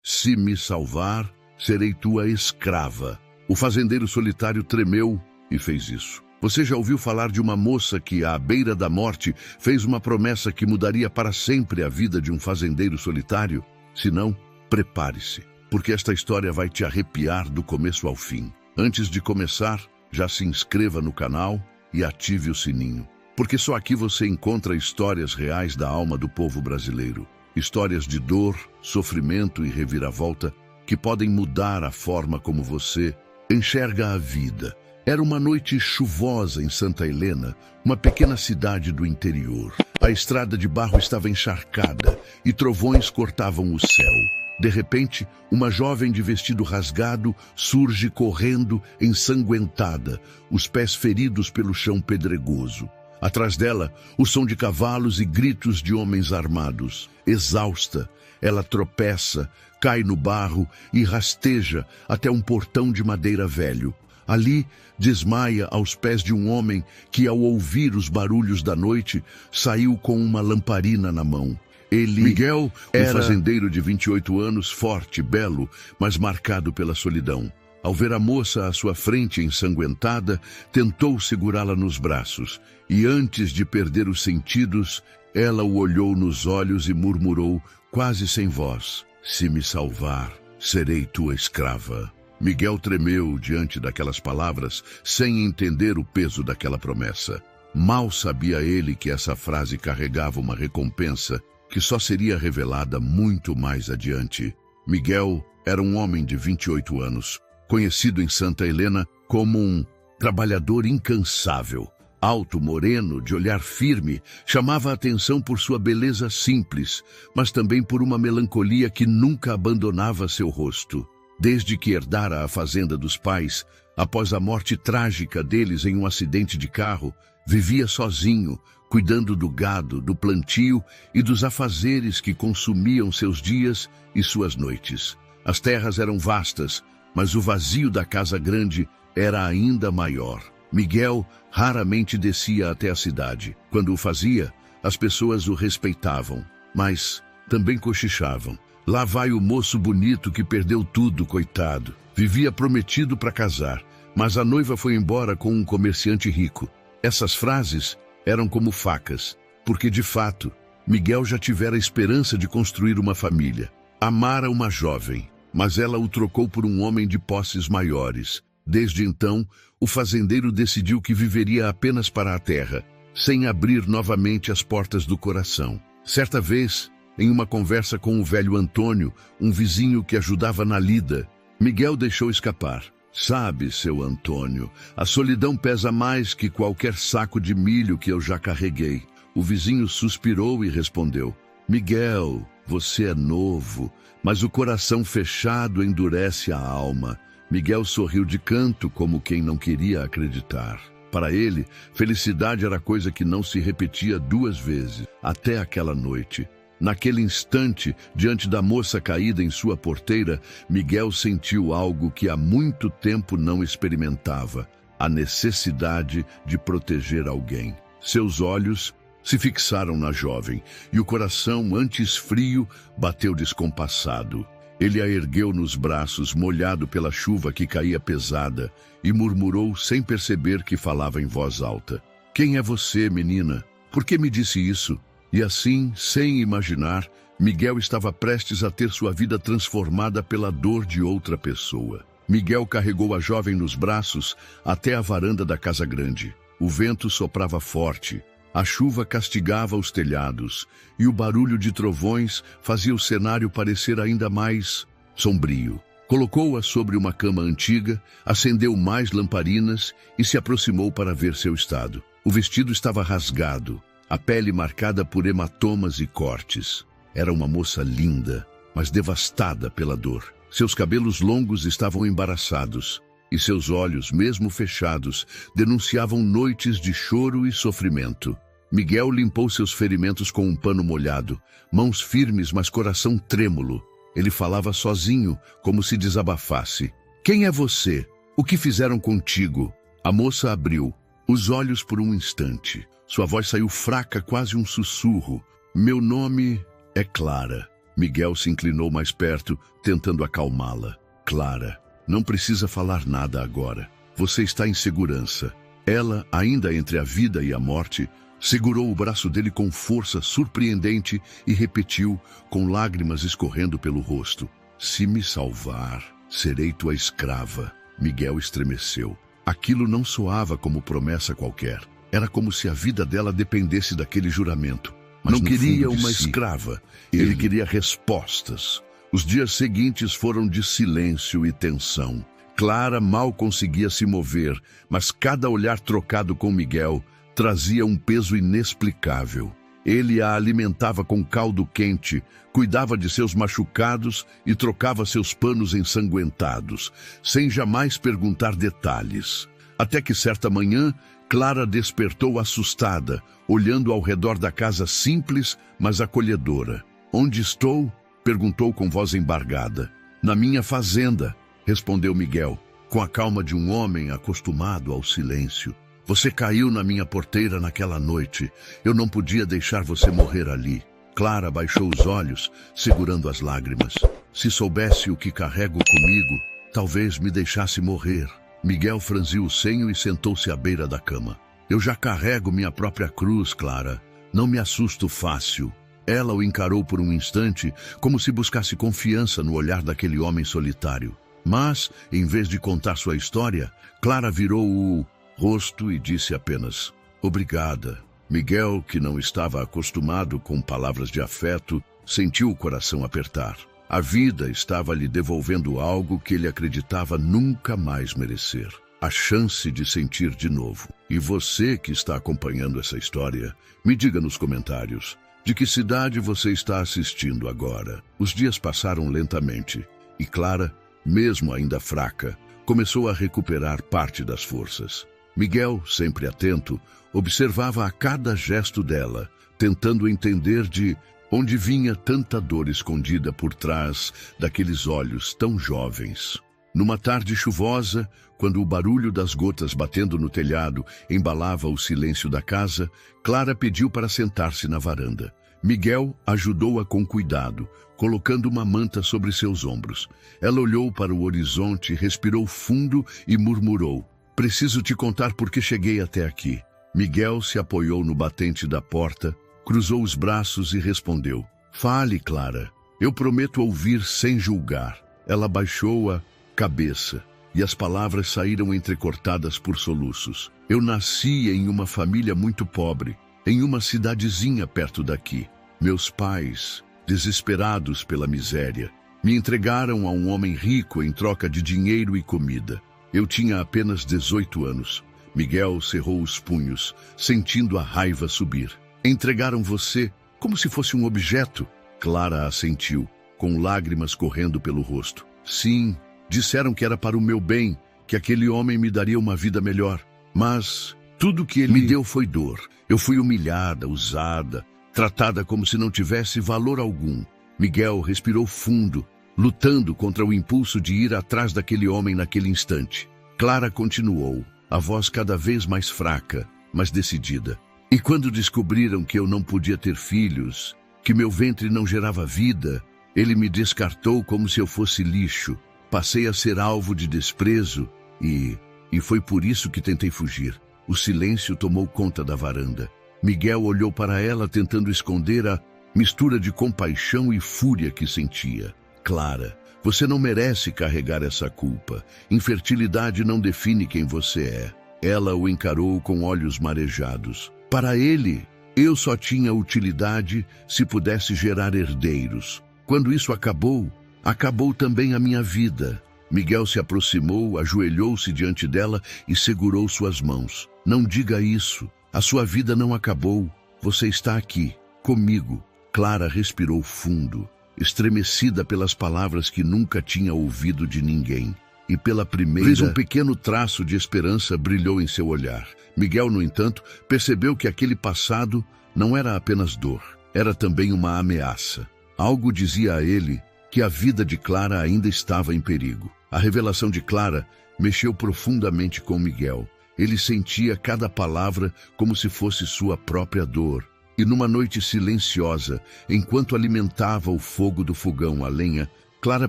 Se me salvar, serei tua escrava. O fazendeiro solitário tremeu e fez isso. Você já ouviu falar de uma moça que, à beira da morte, fez uma promessa que mudaria para sempre a vida de um fazendeiro solitário? Se não, prepare-se, porque esta história vai te arrepiar do começo ao fim. Antes de começar, já se inscreva no canal e ative o sininho, porque só aqui você encontra histórias reais da alma do povo brasileiro. Histórias de dor, sofrimento e reviravolta que podem mudar a forma como você enxerga a vida. Era uma noite chuvosa em Santa Helena, uma pequena cidade do interior. A estrada de barro estava encharcada e trovões cortavam o céu. De repente, uma jovem de vestido rasgado surge correndo, ensanguentada, os pés feridos pelo chão pedregoso. Atrás dela, o som de cavalos e gritos de homens armados. Exausta, ela tropeça, cai no barro e rasteja até um portão de madeira velho. Ali, desmaia aos pés de um homem que, ao ouvir os barulhos da noite, saiu com uma lamparina na mão. Miguel era um fazendeiro de 28 anos, forte, belo, mas marcado pela solidão. Ao ver a moça à sua frente ensanguentada, tentou segurá-la nos braços, e antes de perder os sentidos, ela o olhou nos olhos e murmurou, quase sem voz: "Se me salvar, serei tua escrava." Miguel tremeu diante daquelas palavras, sem entender o peso daquela promessa. Mal sabia ele que essa frase carregava uma recompensa que só seria revelada muito mais adiante. Miguel era um homem de 28 anos, conhecido em Santa Helena como um trabalhador incansável. Alto, moreno, de olhar firme, chamava a atenção por sua beleza simples, mas também por uma melancolia que nunca abandonava seu rosto. Desde que herdara a fazenda dos pais, após a morte trágica deles em um acidente de carro, vivia sozinho, cuidando do gado, do plantio e dos afazeres que consumiam seus dias e suas noites. As terras eram vastas, mas o vazio da casa grande era ainda maior. Miguel raramente descia até a cidade. Quando o fazia, as pessoas o respeitavam, mas também cochichavam. Lá vai o moço bonito que perdeu tudo, coitado. Vivia prometido para casar, mas a noiva foi embora com um comerciante rico. Essas frases eram como facas, porque de fato, Miguel já tivera a esperança de construir uma família. Amara uma jovem, mas ela o trocou por um homem de posses maiores. Desde então, o fazendeiro decidiu que viveria apenas para a terra, sem abrir novamente as portas do coração. Certa vez, em uma conversa com o velho Antônio, um vizinho que ajudava na lida, Miguel deixou escapar: "Sabe, seu Antônio, a solidão pesa mais que qualquer saco de milho que eu já carreguei." O vizinho suspirou e respondeu: "Miguel, você é novo, mas o coração fechado endurece a alma." Miguel sorriu de canto, como quem não queria acreditar. Para ele, felicidade era coisa que não se repetia duas vezes, até aquela noite. Naquele instante, diante da moça caída em sua porteira, Miguel sentiu algo que há muito tempo não experimentava: a necessidade de proteger alguém. Seus olhos se fixaram na jovem, e o coração, antes frio, bateu descompassado. Ele a ergueu nos braços, molhado pela chuva que caía pesada, e murmurou sem perceber que falava em voz alta: "Quem é você, menina? Por que me disse isso?" E assim, sem imaginar, Miguel estava prestes a ter sua vida transformada pela dor de outra pessoa. Miguel carregou a jovem nos braços até a varanda da casa grande. O vento soprava forte, a chuva castigava os telhados, e o barulho de trovões fazia o cenário parecer ainda mais sombrio. Colocou-a sobre uma cama antiga, acendeu mais lamparinas e se aproximou para ver seu estado. O vestido estava rasgado, a pele marcada por hematomas e cortes. Era uma moça linda, mas devastada pela dor. Seus cabelos longos estavam embaraçados, e seus olhos, mesmo fechados, denunciavam noites de choro e sofrimento. Miguel limpou seus ferimentos com um pano molhado, mãos firmes, mas coração trêmulo. Ele falava sozinho, como se desabafasse: "Quem é você? O que fizeram contigo?" A moça abriu os olhos por um instante. Sua voz saiu fraca, quase um sussurro: "Meu nome é Clara." Miguel se inclinou mais perto, tentando acalmá-la. Clara, não precisa falar nada agora. Você está em segurança. Ela, ainda entre a vida e a morte, segurou o braço dele com força surpreendente e repetiu, com lágrimas escorrendo pelo rosto: se me salvar, serei tua escrava. Miguel estremeceu. Aquilo não soava como promessa qualquer. Era como se a vida dela dependesse daquele juramento. Mas não queria uma escrava. Ele queria respostas. Os dias seguintes foram de silêncio e tensão. Clara mal conseguia se mover, mas cada olhar trocado com Miguel trazia um peso inexplicável. Ele a alimentava com caldo quente, cuidava de seus machucados e trocava seus panos ensanguentados, sem jamais perguntar detalhes. Até que certa manhã, Clara despertou assustada, olhando ao redor da casa simples, mas acolhedora. Onde estou? Perguntou com voz embargada. Na minha fazenda, respondeu Miguel, com a calma de um homem acostumado ao silêncio. Você caiu na minha porteira naquela noite. Eu não podia deixar você morrer ali. Clara baixou os olhos, segurando as lágrimas. Se soubesse o que carrego comigo, talvez me deixasse morrer. Miguel franziu o senho e sentou-se à beira da cama. Eu já carrego minha própria cruz, Clara. Não me assusto fácil. Ela o encarou por um instante, como se buscasse confiança no olhar daquele homem solitário. Mas, em vez de contar sua história, Clara virou o rosto e disse apenas: obrigada. Miguel, que não estava acostumado com palavras de afeto, sentiu o coração apertar. A vida estava lhe devolvendo algo que ele acreditava nunca mais merecer. A chance de sentir de novo. E você que está acompanhando essa história, me diga nos comentários, de que cidade você está assistindo agora? Os dias passaram lentamente, e Clara, mesmo ainda fraca, começou a recuperar parte das forças. Miguel, sempre atento, observava a cada gesto dela, tentando entender de onde vinha tanta dor escondida por trás daqueles olhos tão jovens. Numa tarde chuvosa, quando o barulho das gotas batendo no telhado embalava o silêncio da casa, Clara pediu para sentar-se na varanda. Miguel ajudou-a com cuidado, colocando uma manta sobre seus ombros. Ela olhou para o horizonte, respirou fundo e murmurou: preciso te contar por que cheguei até aqui. Miguel se apoiou no batente da porta, cruzou os braços e respondeu: fale, Clara. Eu prometo ouvir sem julgar. Ela baixou a cabeça e as palavras saíram entrecortadas por soluços. Eu nasci em uma família muito pobre, em uma cidadezinha perto daqui. Meus pais, desesperados pela miséria, me entregaram a um homem rico em troca de dinheiro e comida. Eu tinha apenas 18 anos. Miguel cerrou os punhos, sentindo a raiva subir. Entregaram você como se fosse um objeto? Clara assentiu, com lágrimas correndo pelo rosto. Sim, disseram que era para o meu bem, que aquele homem me daria uma vida melhor. Mas tudo que ele me deu foi dor. Eu fui humilhada, usada, tratada como se não tivesse valor algum. Miguel respirou fundo, lutando contra o impulso de ir atrás daquele homem naquele instante. Clara continuou, a voz cada vez mais fraca, mas decidida. E quando descobriram que eu não podia ter filhos, que meu ventre não gerava vida, ele me descartou como se eu fosse lixo. Passei a ser alvo de desprezo e foi por isso que tentei fugir. O silêncio tomou conta da varanda. Miguel olhou para ela tentando esconder a mistura de compaixão e fúria que sentia. Clara, você não merece carregar essa culpa. Infertilidade não define quem você é. Ela o encarou com olhos marejados. Para ele, eu só tinha utilidade se pudesse gerar herdeiros. Quando isso acabou, acabou também a minha vida. Miguel se aproximou, ajoelhou-se diante dela e segurou suas mãos. Não diga isso. A sua vida não acabou. Você está aqui, comigo. Clara respirou fundo, estremecida pelas palavras que nunca tinha ouvido de ninguém. E pela primeira vez um pequeno traço de esperança brilhou em seu olhar. Miguel, no entanto, percebeu que aquele passado não era apenas dor, era também uma ameaça. Algo dizia a ele que a vida de Clara ainda estava em perigo. A revelação de Clara mexeu profundamente com Miguel. Ele sentia cada palavra como se fosse sua própria dor. E numa noite silenciosa, enquanto alimentava o fogo do fogão a lenha, Clara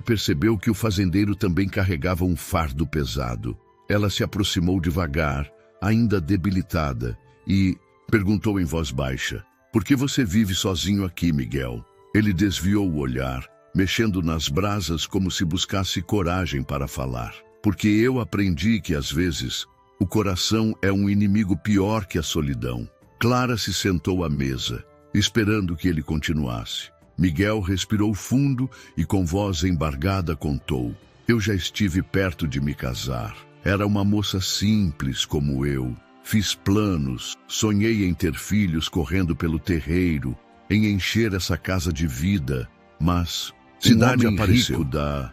percebeu que o fazendeiro também carregava um fardo pesado. Ela se aproximou devagar, ainda debilitada, e perguntou em voz baixa: "Por que você vive sozinho aqui, Miguel?" Ele desviou o olhar, mexendo nas brasas como se buscasse coragem para falar. "Porque eu aprendi que, às vezes, o coração é um inimigo pior que a solidão." Clara se sentou à mesa, esperando que ele continuasse. Miguel respirou fundo e, com voz embargada, contou: "Eu já estive perto de me casar. Era uma moça simples como eu. Fiz planos, sonhei em ter filhos correndo pelo terreiro, em encher essa casa de vida, mas cidade apareceu.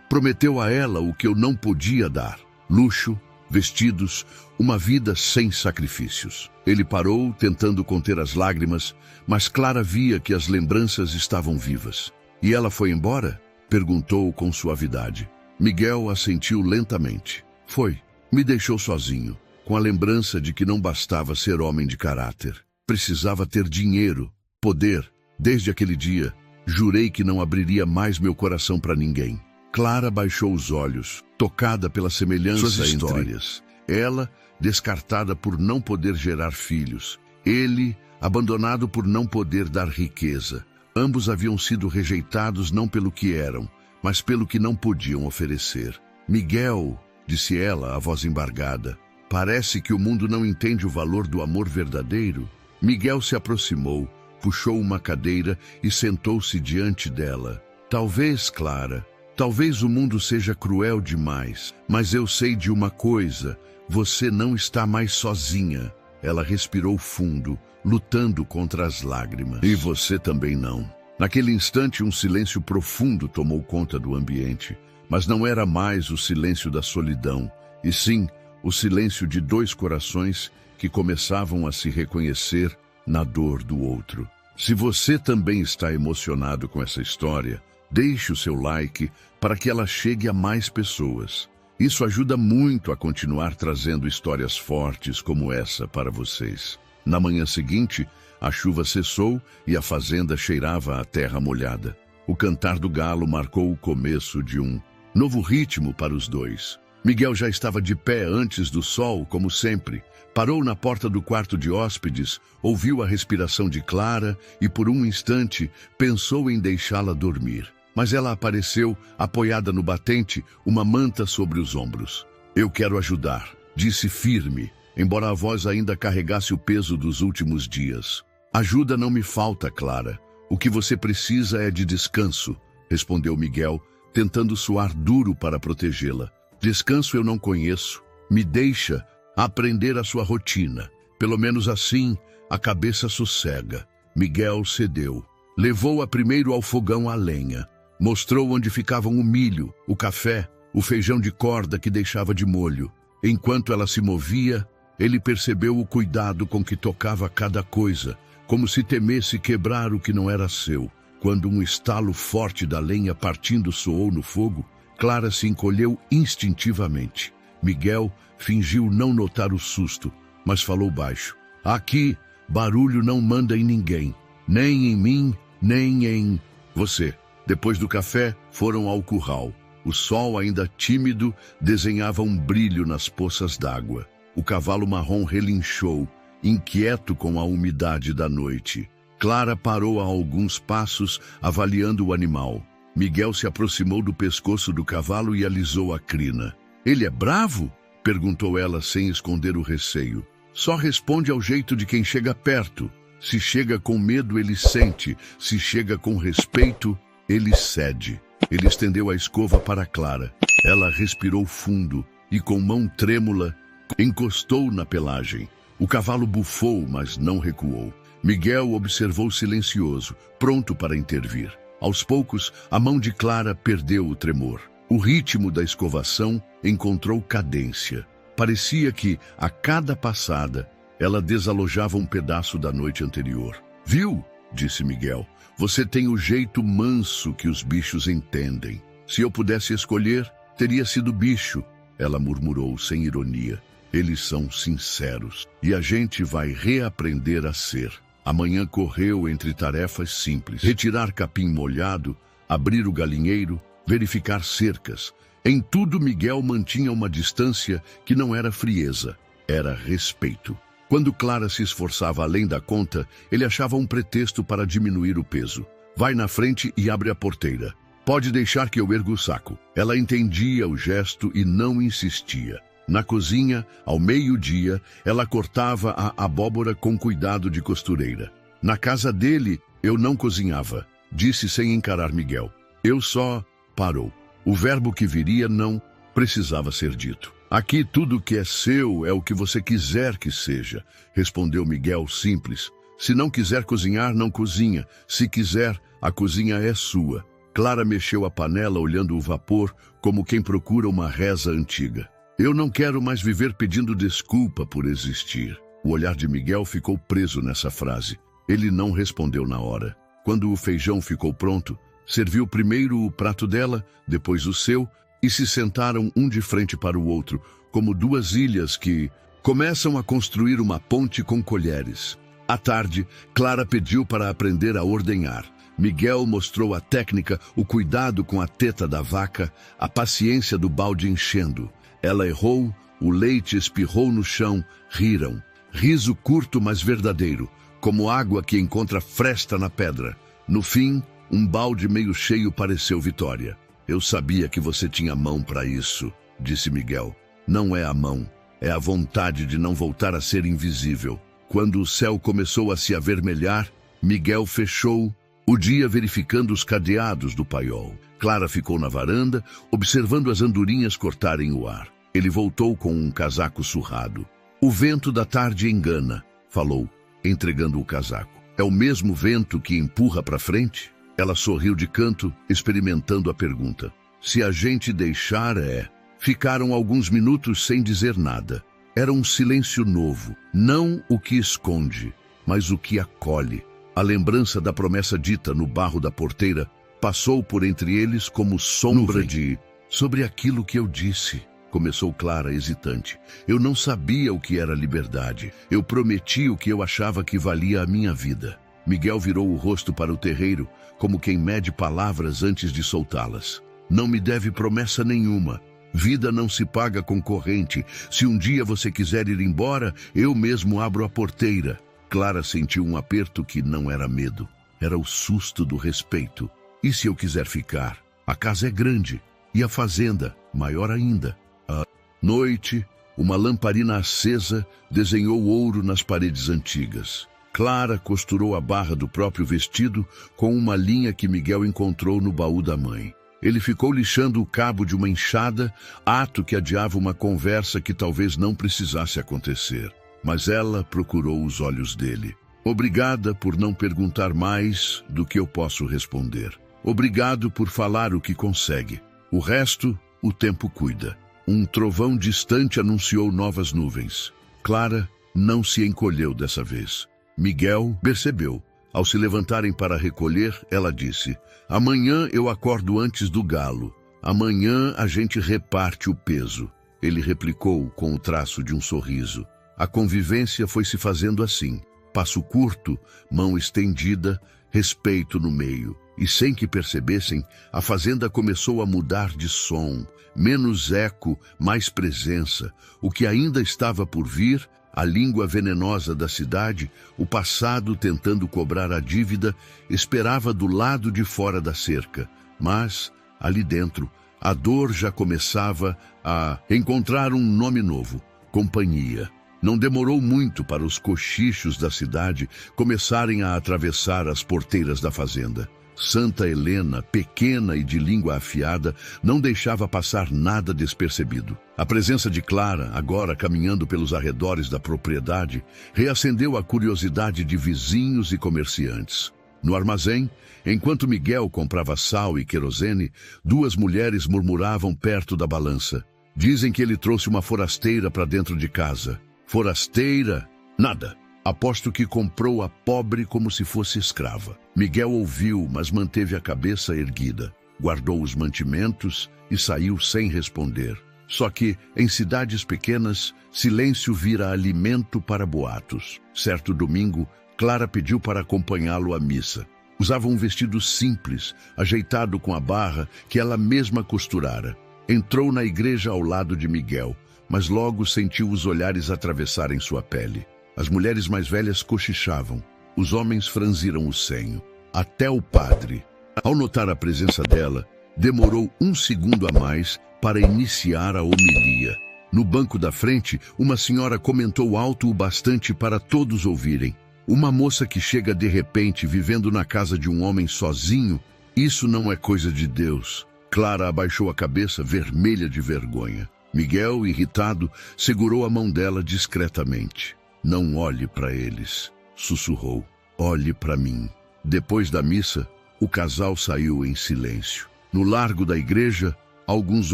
Prometeu a ela o que eu não podia dar: luxo, vestidos, uma vida sem sacrifícios." Ele parou, tentando conter as lágrimas, mas Clara via que as lembranças estavam vivas. "E ela foi embora?" perguntou com suavidade. Miguel assentiu lentamente. "Foi. Me deixou sozinho, com a lembrança de que não bastava ser homem de caráter. Precisava ter dinheiro, poder. Desde aquele dia, jurei que não abriria mais meu coração para ninguém." Clara baixou os olhos, tocada pela semelhança entre histórias. Ela, descartada por não poder gerar filhos. Ele, abandonado por não poder dar riqueza. Ambos haviam sido rejeitados não pelo que eram, mas pelo que não podiam oferecer. "Miguel", disse ela, a voz embargada, "parece que o mundo não entende o valor do amor verdadeiro." Miguel se aproximou, puxou uma cadeira e sentou-se diante dela. "Talvez, Clara, talvez o mundo seja cruel demais, mas eu sei de uma coisa: você não está mais sozinha." Ela respirou fundo, lutando contra as lágrimas. "E você também não." Naquele instante, um silêncio profundo tomou conta do ambiente, mas não era mais o silêncio da solidão, e sim o silêncio de dois corações que começavam a se reconhecer na dor do outro. Se você também está emocionado com essa história, deixe o seu like para que ela chegue a mais pessoas. Isso ajuda muito a continuar trazendo histórias fortes como essa para vocês. Na manhã seguinte, a chuva cessou e a fazenda cheirava a terra molhada. O cantar do galo marcou o começo de um novo ritmo para os dois. Miguel já estava de pé antes do sol, como sempre. Parou na porta do quarto de hóspedes, ouviu a respiração de Clara e, por um instante, pensou em deixá-la dormir. Mas ela apareceu, apoiada no batente, uma manta sobre os ombros. "Eu quero ajudar", disse firme, embora a voz ainda carregasse o peso dos últimos dias. "Ajuda não me falta, Clara. O que você precisa é de descanso", respondeu Miguel, tentando soar duro para protegê-la. "Descanso eu não conheço. Me deixa aprender a sua rotina. Pelo menos assim, a cabeça sossega." Miguel cedeu. Levou-a primeiro ao fogão a lenha. Mostrou onde ficavam o milho, o café, o feijão de corda que deixava de molho. Enquanto ela se movia, ele percebeu o cuidado com que tocava cada coisa, como se temesse quebrar o que não era seu. Quando um estalo forte da lenha partindo soou no fogo, Clara se encolheu instintivamente. Miguel fingiu não notar o susto, mas falou baixo: "Aqui, barulho não manda em ninguém, nem em mim, nem em você." Depois do café, foram ao curral. O sol, ainda tímido, desenhava um brilho nas poças d'água. O cavalo marrom relinchou, inquieto com a umidade da noite. Clara parou a alguns passos, avaliando o animal. Miguel se aproximou do pescoço do cavalo e alisou a crina. "Ele é bravo?" perguntou ela sem esconder o receio. "Só responde ao jeito de quem chega perto. Se chega com medo, ele sente. Se chega com respeito, ele cede." Ele estendeu a escova para Clara. Ela respirou fundo e, com mão trêmula, encostou na pelagem. O cavalo bufou, mas não recuou. Miguel observou silencioso, pronto para intervir. Aos poucos, a mão de Clara perdeu o tremor. O ritmo da escovação encontrou cadência. Parecia que, a cada passada, ela desalojava um pedaço da noite anterior. "Viu?" disse Miguel. "Você tem o jeito manso que os bichos entendem. Se eu pudesse escolher, teria sido bicho", ela murmurou sem ironia. "Eles são sinceros, e a gente vai reaprender a ser." A manhã correu entre tarefas simples: retirar capim molhado, abrir o galinheiro, verificar cercas. Em tudo, Miguel mantinha uma distância que não era frieza, era respeito. Quando Clara se esforçava além da conta, ele achava um pretexto para diminuir o peso. Vai na frente e abre a porteira. Pode deixar que eu ergo o saco. Ela entendia o gesto e não insistia. Na cozinha, ao meio-dia, ela cortava a abóbora com cuidado de costureira. Na casa dele, eu não cozinhava, disse sem encarar Miguel. Eu só... Parou. O verbo que viria não precisava ser dito. Aqui tudo que é seu é o que você quiser que seja, respondeu Miguel simples. Se não quiser cozinhar, não cozinha. Se quiser, a cozinha é sua. Clara mexeu a panela olhando o vapor como quem procura uma reza antiga. Eu não quero mais viver pedindo desculpa por existir. O olhar de Miguel ficou preso nessa frase. Ele não respondeu na hora. Quando o feijão ficou pronto, serviu primeiro o prato dela, depois o seu, e se sentaram um de frente para o outro, como duas ilhas que começam a construir uma ponte com colheres. À tarde, Clara pediu para aprender a ordenhar. Miguel mostrou a técnica, o cuidado com a teta da vaca, a paciência do balde enchendo. Ela errou, o leite espirrou no chão, riram. Riso curto, mas verdadeiro, como água que encontra fresta na pedra. No fim, um balde meio cheio pareceu vitória. Eu sabia que você tinha mão para isso, disse Miguel. Não é a mão, é a vontade de não voltar a ser invisível. Quando o céu começou a se avermelhar, Miguel fechou o dia verificando os cadeados do paiol. Clara ficou na varanda, observando as andorinhas cortarem o ar. Ele voltou com um casaco surrado. O vento da tarde engana, falou, entregando o casaco. É o mesmo vento que empurra para frente? Ela sorriu de canto, experimentando a pergunta. Se a gente deixar, é. Ficaram alguns minutos sem dizer nada. Era um silêncio novo, não o que esconde, mas o que acolhe. A lembrança da promessa dita no barro da porteira passou por entre eles como sombra de... Sobre aquilo que eu disse, começou Clara hesitante. Eu não sabia o que era liberdade. Eu prometi o que eu achava que valia a minha vida. Miguel virou o rosto para o terreiro, como quem mede palavras antes de soltá-las. Não me deve promessa nenhuma. Vida não se paga com corrente. Se um dia você quiser ir embora, eu mesmo abro a porteira. Clara sentiu um aperto que não era medo. Era o susto do respeito. E se eu quiser ficar? A casa é grande. E a fazenda, maior ainda. À noite, uma lamparina acesa desenhou ouro nas paredes antigas. Clara costurou a barra do próprio vestido com uma linha que Miguel encontrou no baú da mãe. Ele ficou lixando o cabo de uma enxada, ato que adiava uma conversa que talvez não precisasse acontecer. Mas ela procurou os olhos dele. Obrigada por não perguntar mais do que eu posso responder. Obrigado por falar o que consegue. O resto, o tempo cuida. Um trovão distante anunciou novas nuvens. Clara não se encolheu dessa vez. Miguel percebeu. Ao se levantarem para recolher, ela disse: amanhã eu acordo antes do galo. Amanhã a gente reparte o peso. Ele replicou com o traço de um sorriso. A convivência foi se fazendo assim. Passo curto, mão estendida, respeito no meio. E sem que percebessem, a fazenda começou a mudar de som. Menos eco, mais presença. O que ainda estava por vir, a língua venenosa da cidade, o passado tentando cobrar a dívida, esperava do lado de fora da cerca. Mas, ali dentro, a dor já começava a encontrar um nome novo: companhia. Não demorou muito para os cochichos da cidade começarem a atravessar as porteiras da fazenda. Santa Helena, pequena e de língua afiada, não deixava passar nada despercebido. A presença de Clara, agora caminhando pelos arredores da propriedade, reacendeu a curiosidade de vizinhos e comerciantes. No armazém, enquanto Miguel comprava sal e querosene, duas mulheres murmuravam perto da balança. Dizem que ele trouxe uma forasteira para dentro de casa. Forasteira? Nada. Aposto que comprou a pobre como se fosse escrava. Miguel ouviu, mas manteve a cabeça erguida. Guardou os mantimentos e saiu sem responder. Só que, em cidades pequenas, silêncio vira alimento para boatos. Certo domingo, Clara pediu para acompanhá-lo à missa. Usava um vestido simples, ajeitado com a barra que ela mesma costurara. Entrou na igreja ao lado de Miguel, mas logo sentiu os olhares atravessarem sua pele. As mulheres mais velhas cochichavam. Os homens franziram o senho. Até o padre. Ao notar a presença dela, demorou um segundo a mais para iniciar a homilia. No banco da frente, uma senhora comentou alto o bastante para todos ouvirem. Uma moça que chega de repente vivendo na casa de um homem sozinho, isso não é coisa de Deus. Clara abaixou a cabeça, vermelha de vergonha. Miguel, irritado, segurou a mão dela discretamente. Não olhe para eles, sussurrou. Olhe para mim. Depois da missa, o casal saiu em silêncio. No largo da igreja, alguns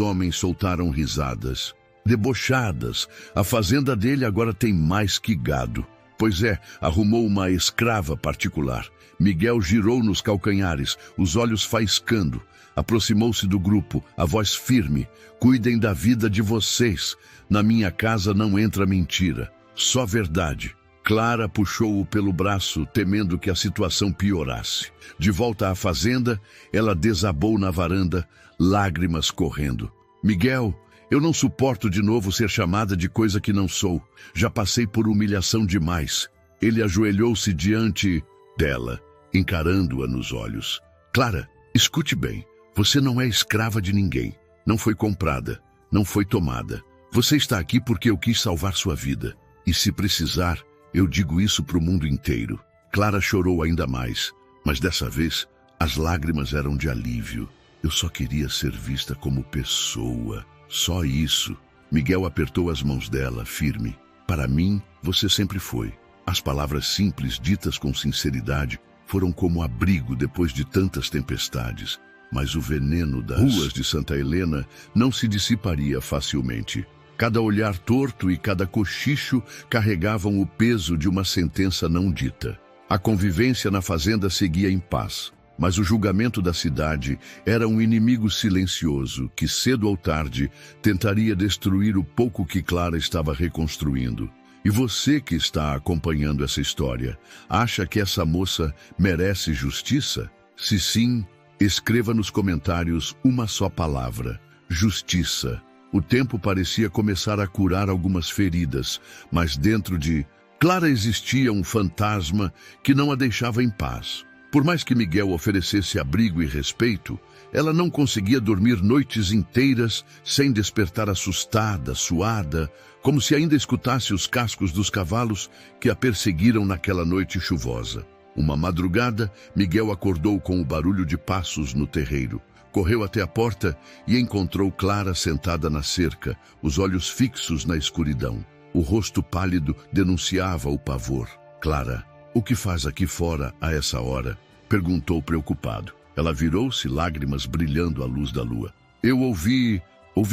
homens soltaram risadas. Debochadas, a fazenda dele agora tem mais que gado. Pois é, arrumou uma escrava particular. Miguel girou nos calcanhares, os olhos faiscando. Aproximou-se do grupo, a voz firme. Cuidem da vida de vocês. Na minha casa não entra mentira. Só verdade. Clara puxou-o pelo braço, temendo que a situação piorasse. De volta à fazenda, ela desabou na varanda, lágrimas correndo. Miguel, eu não suporto de novo ser chamada de coisa que não sou. Já passei por humilhação demais. Ele ajoelhou-se diante dela, encarando-a nos olhos. Clara, escute bem. Você não é escrava de ninguém. Não foi comprada. Não foi tomada. Você está aqui porque eu quis salvar sua vida. E se precisar, eu digo isso para o mundo inteiro. Clara chorou ainda mais, mas dessa vez as lágrimas eram de alívio. Eu só queria ser vista como pessoa. Só isso. Miguel apertou as mãos dela, firme. Para mim, você sempre foi. As palavras simples, ditas com sinceridade, foram como abrigo depois de tantas tempestades. Mas o veneno das ruas de Santa Helena não se dissiparia facilmente. Cada olhar torto e cada cochicho carregavam o peso de uma sentença não dita. A convivência na fazenda seguia em paz. Mas o julgamento da cidade era um inimigo silencioso que, cedo ou tarde, tentaria destruir o pouco que Clara estava reconstruindo. E você que está acompanhando essa história, acha que essa moça merece justiça? Se sim, escreva nos comentários uma só palavra: justiça. O tempo parecia começar a curar algumas feridas, mas dentro de Clara existia um fantasma que não a deixava em paz. Por mais que Miguel oferecesse abrigo e respeito, ela não conseguia dormir noites inteiras sem despertar assustada, suada, como se ainda escutasse os cascos dos cavalos que a perseguiram naquela noite chuvosa. Uma madrugada, Miguel acordou com o barulho de passos no terreiro. Correu até a porta e encontrou Clara sentada na cerca, os olhos fixos na escuridão. O rosto pálido denunciava o pavor. Clara, o que faz aqui fora a essa hora? Perguntou preocupado. Ela virou-se, lágrimas brilhando à luz da lua. Eu ouvi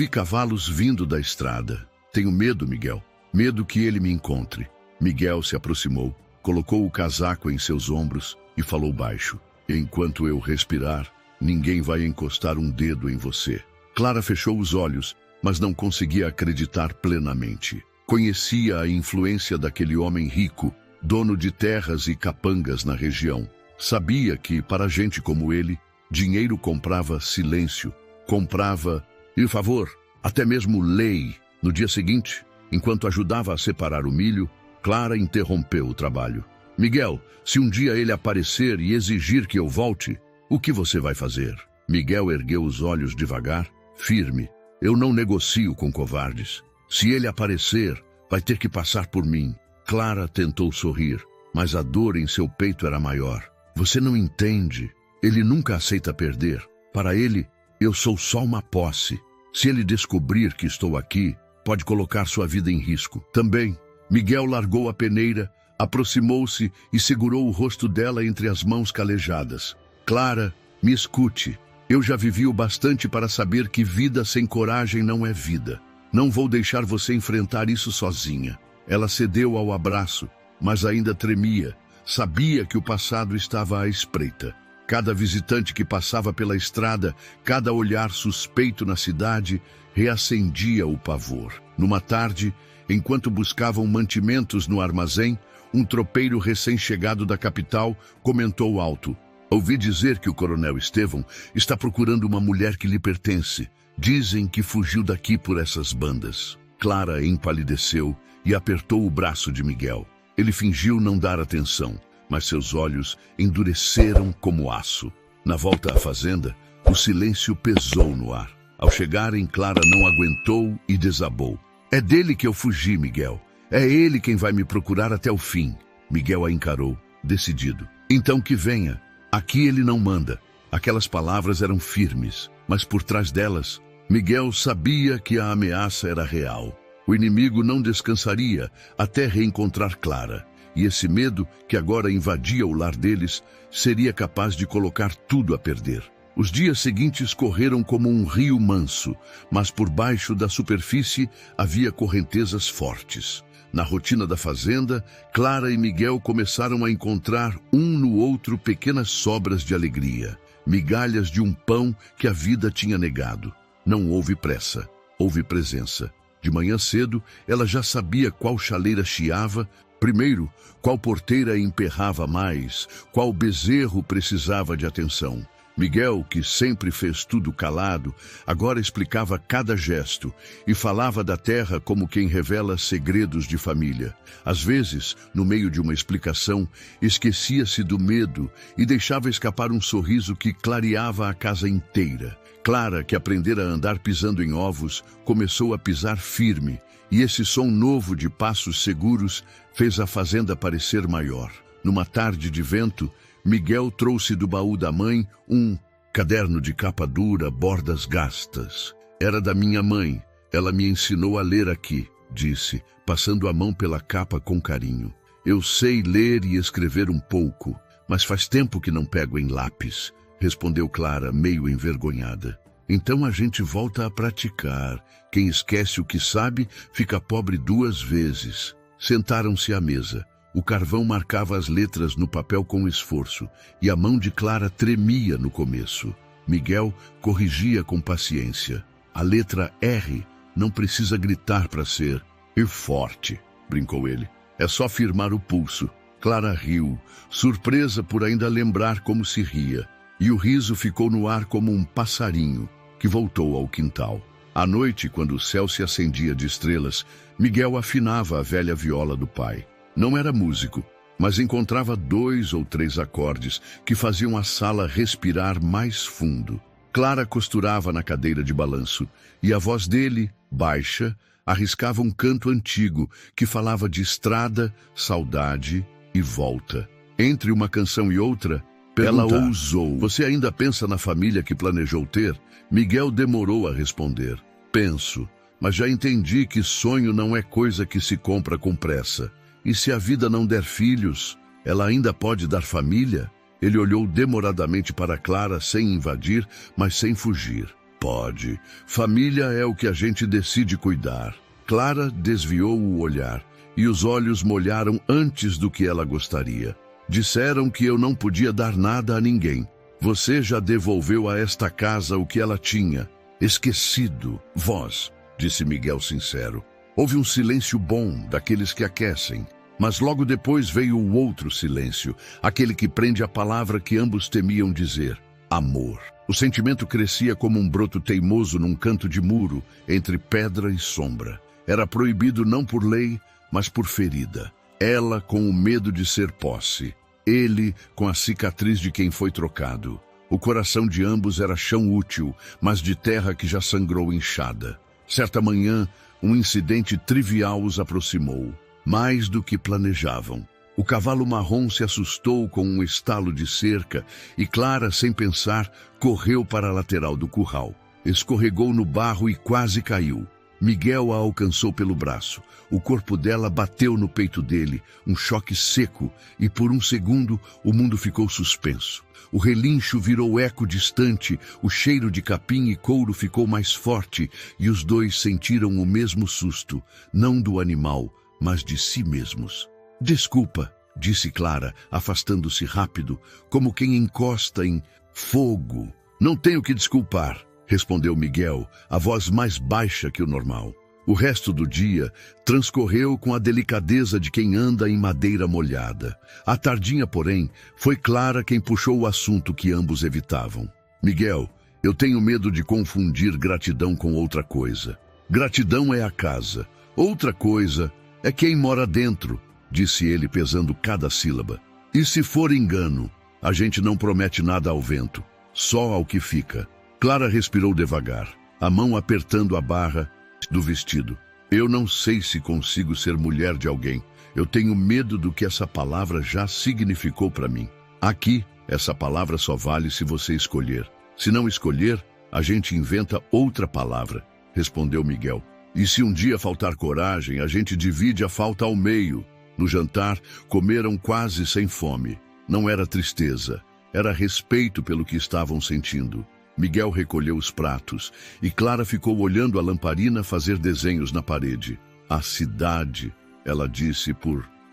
cavalos vindo da estrada. Tenho medo, Miguel. Medo que ele me encontre. Miguel se aproximou, colocou o casaco em seus ombros e falou baixo. Enquanto eu respirar, ninguém vai encostar um dedo em você. Clara fechou os olhos, mas não conseguia acreditar plenamente. Conhecia a influência daquele homem rico, dono de terras e capangas na região. Sabia que, para gente como ele, dinheiro comprava silêncio, comprava, e favor, até mesmo lei. No dia seguinte, enquanto ajudava a separar o milho, Clara interrompeu o trabalho. Miguel, se um dia ele aparecer e exigir que eu volte, o que você vai fazer? Miguel ergueu os olhos devagar, firme. Eu não negocio com covardes. Se ele aparecer, vai ter que passar por mim. Clara tentou sorrir, mas a dor em seu peito era maior. Você não entende. Ele nunca aceita perder. Para ele, eu sou só uma posse. Se ele descobrir que estou aqui, pode colocar sua vida em risco. Também, Miguel largou a peneira, aproximou-se e segurou o rosto dela entre as mãos calejadas. Clara, me escute. Eu já vivi o bastante para saber que vida sem coragem não é vida. Não vou deixar você enfrentar isso sozinha. Ela cedeu ao abraço, mas ainda tremia. Sabia que o passado estava à espreita. Cada visitante que passava pela estrada, cada olhar suspeito na cidade, reacendia o pavor. Numa tarde, enquanto buscavam mantimentos no armazém, um tropeiro recém-chegado da capital, comentou alto: ouvi dizer que o coronel Estevão está procurando uma mulher que lhe pertence. Dizem que fugiu daqui por essas bandas. Clara empalideceu e apertou o braço de Miguel. Ele fingiu não dar atenção, mas seus olhos endureceram como aço. Na volta à fazenda, o silêncio pesou no ar. Ao chegarem, Clara não aguentou e desabou. É dele que eu fugi, Miguel. É ele quem vai me procurar até o fim. Miguel a encarou, decidido. Então que venha. Aqui ele não manda. Aquelas palavras eram firmes, mas por trás delas, Miguel sabia que a ameaça era real. O inimigo não descansaria até reencontrar Clara, e esse medo que agora invadia o lar deles seria capaz de colocar tudo a perder. Os dias seguintes correram como um rio manso, mas por baixo da superfície havia correntezas fortes. Na rotina da fazenda, Clara e Miguel começaram a encontrar um no outro pequenas sobras de alegria, migalhas de um pão que a vida tinha negado. Não houve pressa, houve presença. De manhã cedo, ela já sabia qual chaleira chiava, primeiro, qual porteira emperrava mais, qual bezerro precisava de atenção. Miguel, que sempre fez tudo calado, agora explicava cada gesto e falava da terra como quem revela segredos de família. Às vezes, no meio de uma explicação, esquecia-se do medo e deixava escapar um sorriso que clareava a casa inteira. Clara, que aprendera a andar pisando em ovos, começou a pisar firme, e esse som novo de passos seguros fez a fazenda parecer maior. Numa tarde de vento, Miguel trouxe do baú da mãe um caderno de capa dura, bordas gastas. Era da minha mãe. Ela me ensinou a ler aqui, disse, passando a mão pela capa com carinho. Eu sei ler e escrever um pouco, mas faz tempo que não pego em lápis, respondeu Clara, meio envergonhada. Então a gente volta a praticar. Quem esquece o que sabe, fica pobre 2 vezes. Sentaram-se à mesa. O carvão marcava as letras no papel com esforço, e a mão de Clara tremia no começo. Miguel corrigia com paciência. A letra R não precisa gritar para ser e forte, brincou ele. É só firmar o pulso. Clara riu, surpresa por ainda lembrar como se ria, e o riso ficou no ar como um passarinho que voltou ao quintal. À noite, quando o céu se acendia de estrelas, Miguel afinava a velha viola do pai. Não era músico, mas encontrava 2 ou 3 acordes que faziam a sala respirar mais fundo. Clara costurava na cadeira de balanço, e a voz dele, baixa, arriscava um canto antigo que falava de estrada, saudade e volta. Entre uma canção e outra, ela ousou. Você ainda pensa na família que planejou ter? Miguel demorou a responder. Penso, mas já entendi que sonho não é coisa que se compra com pressa. E se a vida não der filhos, ela ainda pode dar família? Ele olhou demoradamente para Clara, sem invadir, mas sem fugir. Pode. Família é o que a gente decide cuidar. Clara desviou o olhar, e os olhos molharam antes do que ela gostaria. Disseram que eu não podia dar nada a ninguém. Você já devolveu a esta casa o que ela tinha. Esquecido. Vós, disse Miguel sincero. Houve um silêncio bom, daqueles que aquecem. Mas logo depois veio o outro silêncio, aquele que prende a palavra que ambos temiam dizer: amor. O sentimento crescia como um broto teimoso num canto de muro, entre pedra e sombra. Era proibido não por lei, mas por ferida. Ela com o medo de ser posse. Ele com a cicatriz de quem foi trocado. O coração de ambos era chão útil, mas de terra que já sangrou inchada. Certa manhã, um incidente trivial os aproximou, mais do que planejavam. O cavalo marrom se assustou com um estalo de cerca e Clara, sem pensar, correu para a lateral do curral. Escorregou no barro e quase caiu. Miguel a alcançou pelo braço. O corpo dela bateu no peito dele, um choque seco, e por um segundo o mundo ficou suspenso. O relincho virou eco distante, o cheiro de capim e couro ficou mais forte, e os dois sentiram o mesmo susto, não do animal, mas de si mesmos. Desculpa, disse Clara, afastando-se rápido, como quem encosta em fogo. Não tenho que desculpar, respondeu Miguel, a voz mais baixa que o normal. O resto do dia transcorreu com a delicadeza de quem anda em madeira molhada. À tardinha, porém, foi Clara quem puxou o assunto que ambos evitavam. Miguel, eu tenho medo de confundir gratidão com outra coisa. Gratidão é a casa. Outra coisa é quem mora dentro, disse ele pesando cada sílaba. E se for engano, a gente não promete nada ao vento, só ao que fica. Clara respirou devagar, a mão apertando a barra do vestido. Eu não sei se consigo ser mulher de alguém. Eu tenho medo do que essa palavra já significou para mim. Aqui, essa palavra só vale se você escolher. Se não escolher, a gente inventa outra palavra, respondeu Miguel. E se um dia faltar coragem, a gente divide a falta ao meio. No jantar, comeram quase sem fome. Não era tristeza, era respeito pelo que estavam sentindo. Miguel recolheu os pratos e Clara ficou olhando a lamparina fazer desenhos na parede. A cidade, ela disse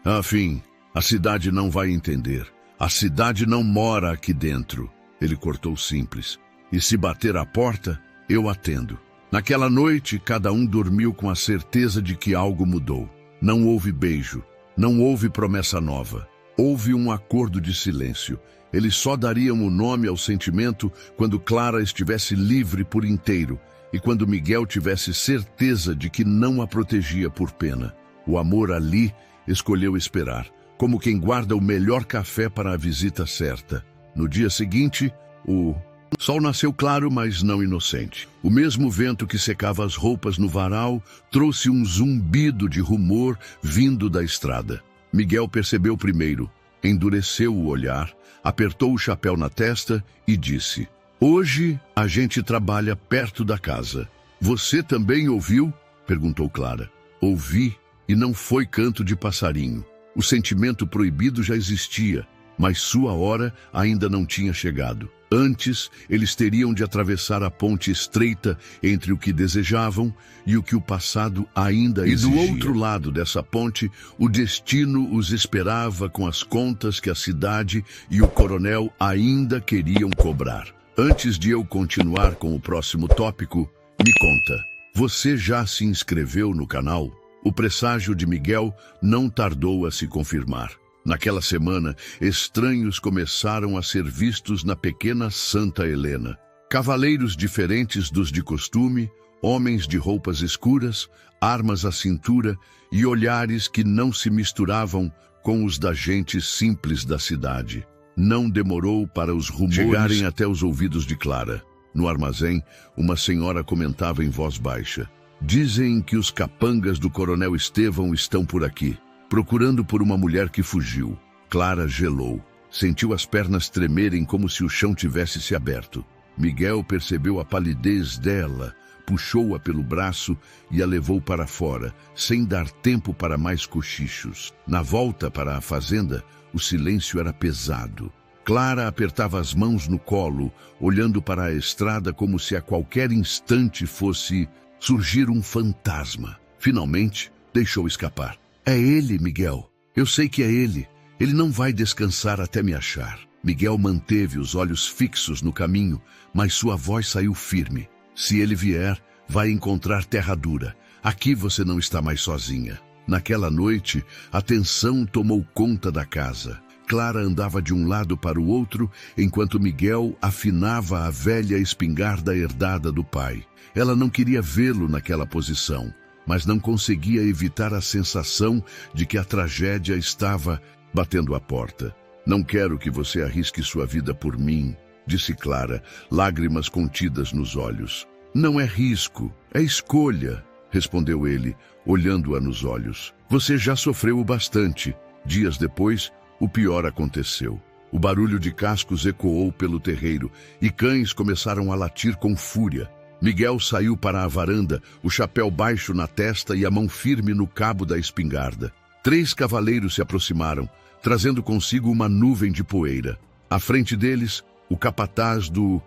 Afim, a cidade não vai entender. A cidade não mora aqui dentro. Ele cortou simples. E se bater à porta, eu atendo. Naquela noite, cada um dormiu com a certeza de que algo mudou. Não houve beijo, não houve promessa nova. Houve um acordo de silêncio. Eles só dariam o nome ao sentimento quando Clara estivesse livre por inteiro e quando Miguel tivesse certeza de que não a protegia por pena. O amor ali escolheu esperar, como quem guarda o melhor café para a visita certa. No dia seguinte, o sol nasceu claro, mas não inocente. O mesmo vento que secava as roupas no varal trouxe um zumbido de rumor vindo da estrada. Miguel percebeu primeiro, endureceu o olhar, apertou o chapéu na testa e disse: Hoje a gente trabalha perto da casa. Você também ouviu? Perguntou Clara. Ouvi, e não foi canto de passarinho. O sentimento proibido já existia, mas sua hora ainda não tinha chegado. Antes, eles teriam de atravessar a ponte estreita entre o que desejavam e o que o passado ainda exigia. E do outro lado dessa ponte, o destino os esperava com as contas que a cidade e o coronel ainda queriam cobrar. Antes de eu continuar com o próximo tópico, me conta, você já se inscreveu no canal? O presságio de Miguel não tardou a se confirmar. Naquela semana, estranhos começaram a ser vistos na pequena Santa Helena. Cavaleiros diferentes dos de costume, homens de roupas escuras, armas à cintura e olhares que não se misturavam com os da gente simples da cidade. Não demorou para os rumores chegarem até os ouvidos de Clara. No armazém, uma senhora comentava em voz baixa. Dizem que os capangas do Coronel Estevão estão por aqui, procurando por uma mulher que fugiu. Clara gelou. Sentiu as pernas tremerem como se o chão tivesse se aberto. Miguel percebeu a palidez dela, puxou-a pelo braço e a levou para fora, sem dar tempo para mais cochichos. Na volta para a fazenda, o silêncio era pesado. Clara apertava as mãos no colo, olhando para a estrada como se a qualquer instante fosse surgir um fantasma. Finalmente, deixou escapar. É ele, Miguel. Eu sei que é ele. Ele não vai descansar até me achar. Miguel manteve os olhos fixos no caminho, mas sua voz saiu firme. Se ele vier, vai encontrar terra dura. Aqui você não está mais sozinha. Naquela noite, a tensão tomou conta da casa. Clara andava de um lado para o outro, enquanto Miguel afinava a velha espingarda herdada do pai. Ela não queria vê-lo naquela posição, mas não conseguia evitar a sensação de que a tragédia estava batendo à porta. Não quero que você arrisque sua vida por mim, disse Clara, lágrimas contidas nos olhos. Não é risco, é escolha, respondeu ele, olhando-a nos olhos. Você já sofreu bastante. Dias depois, o pior aconteceu. O barulho de cascos ecoou pelo terreiro e cães começaram a latir com fúria. Miguel saiu para a varanda, o chapéu baixo na testa e a mão firme no cabo da espingarda. 3 cavaleiros se aproximaram, trazendo consigo uma nuvem de poeira. À frente deles, o capataz do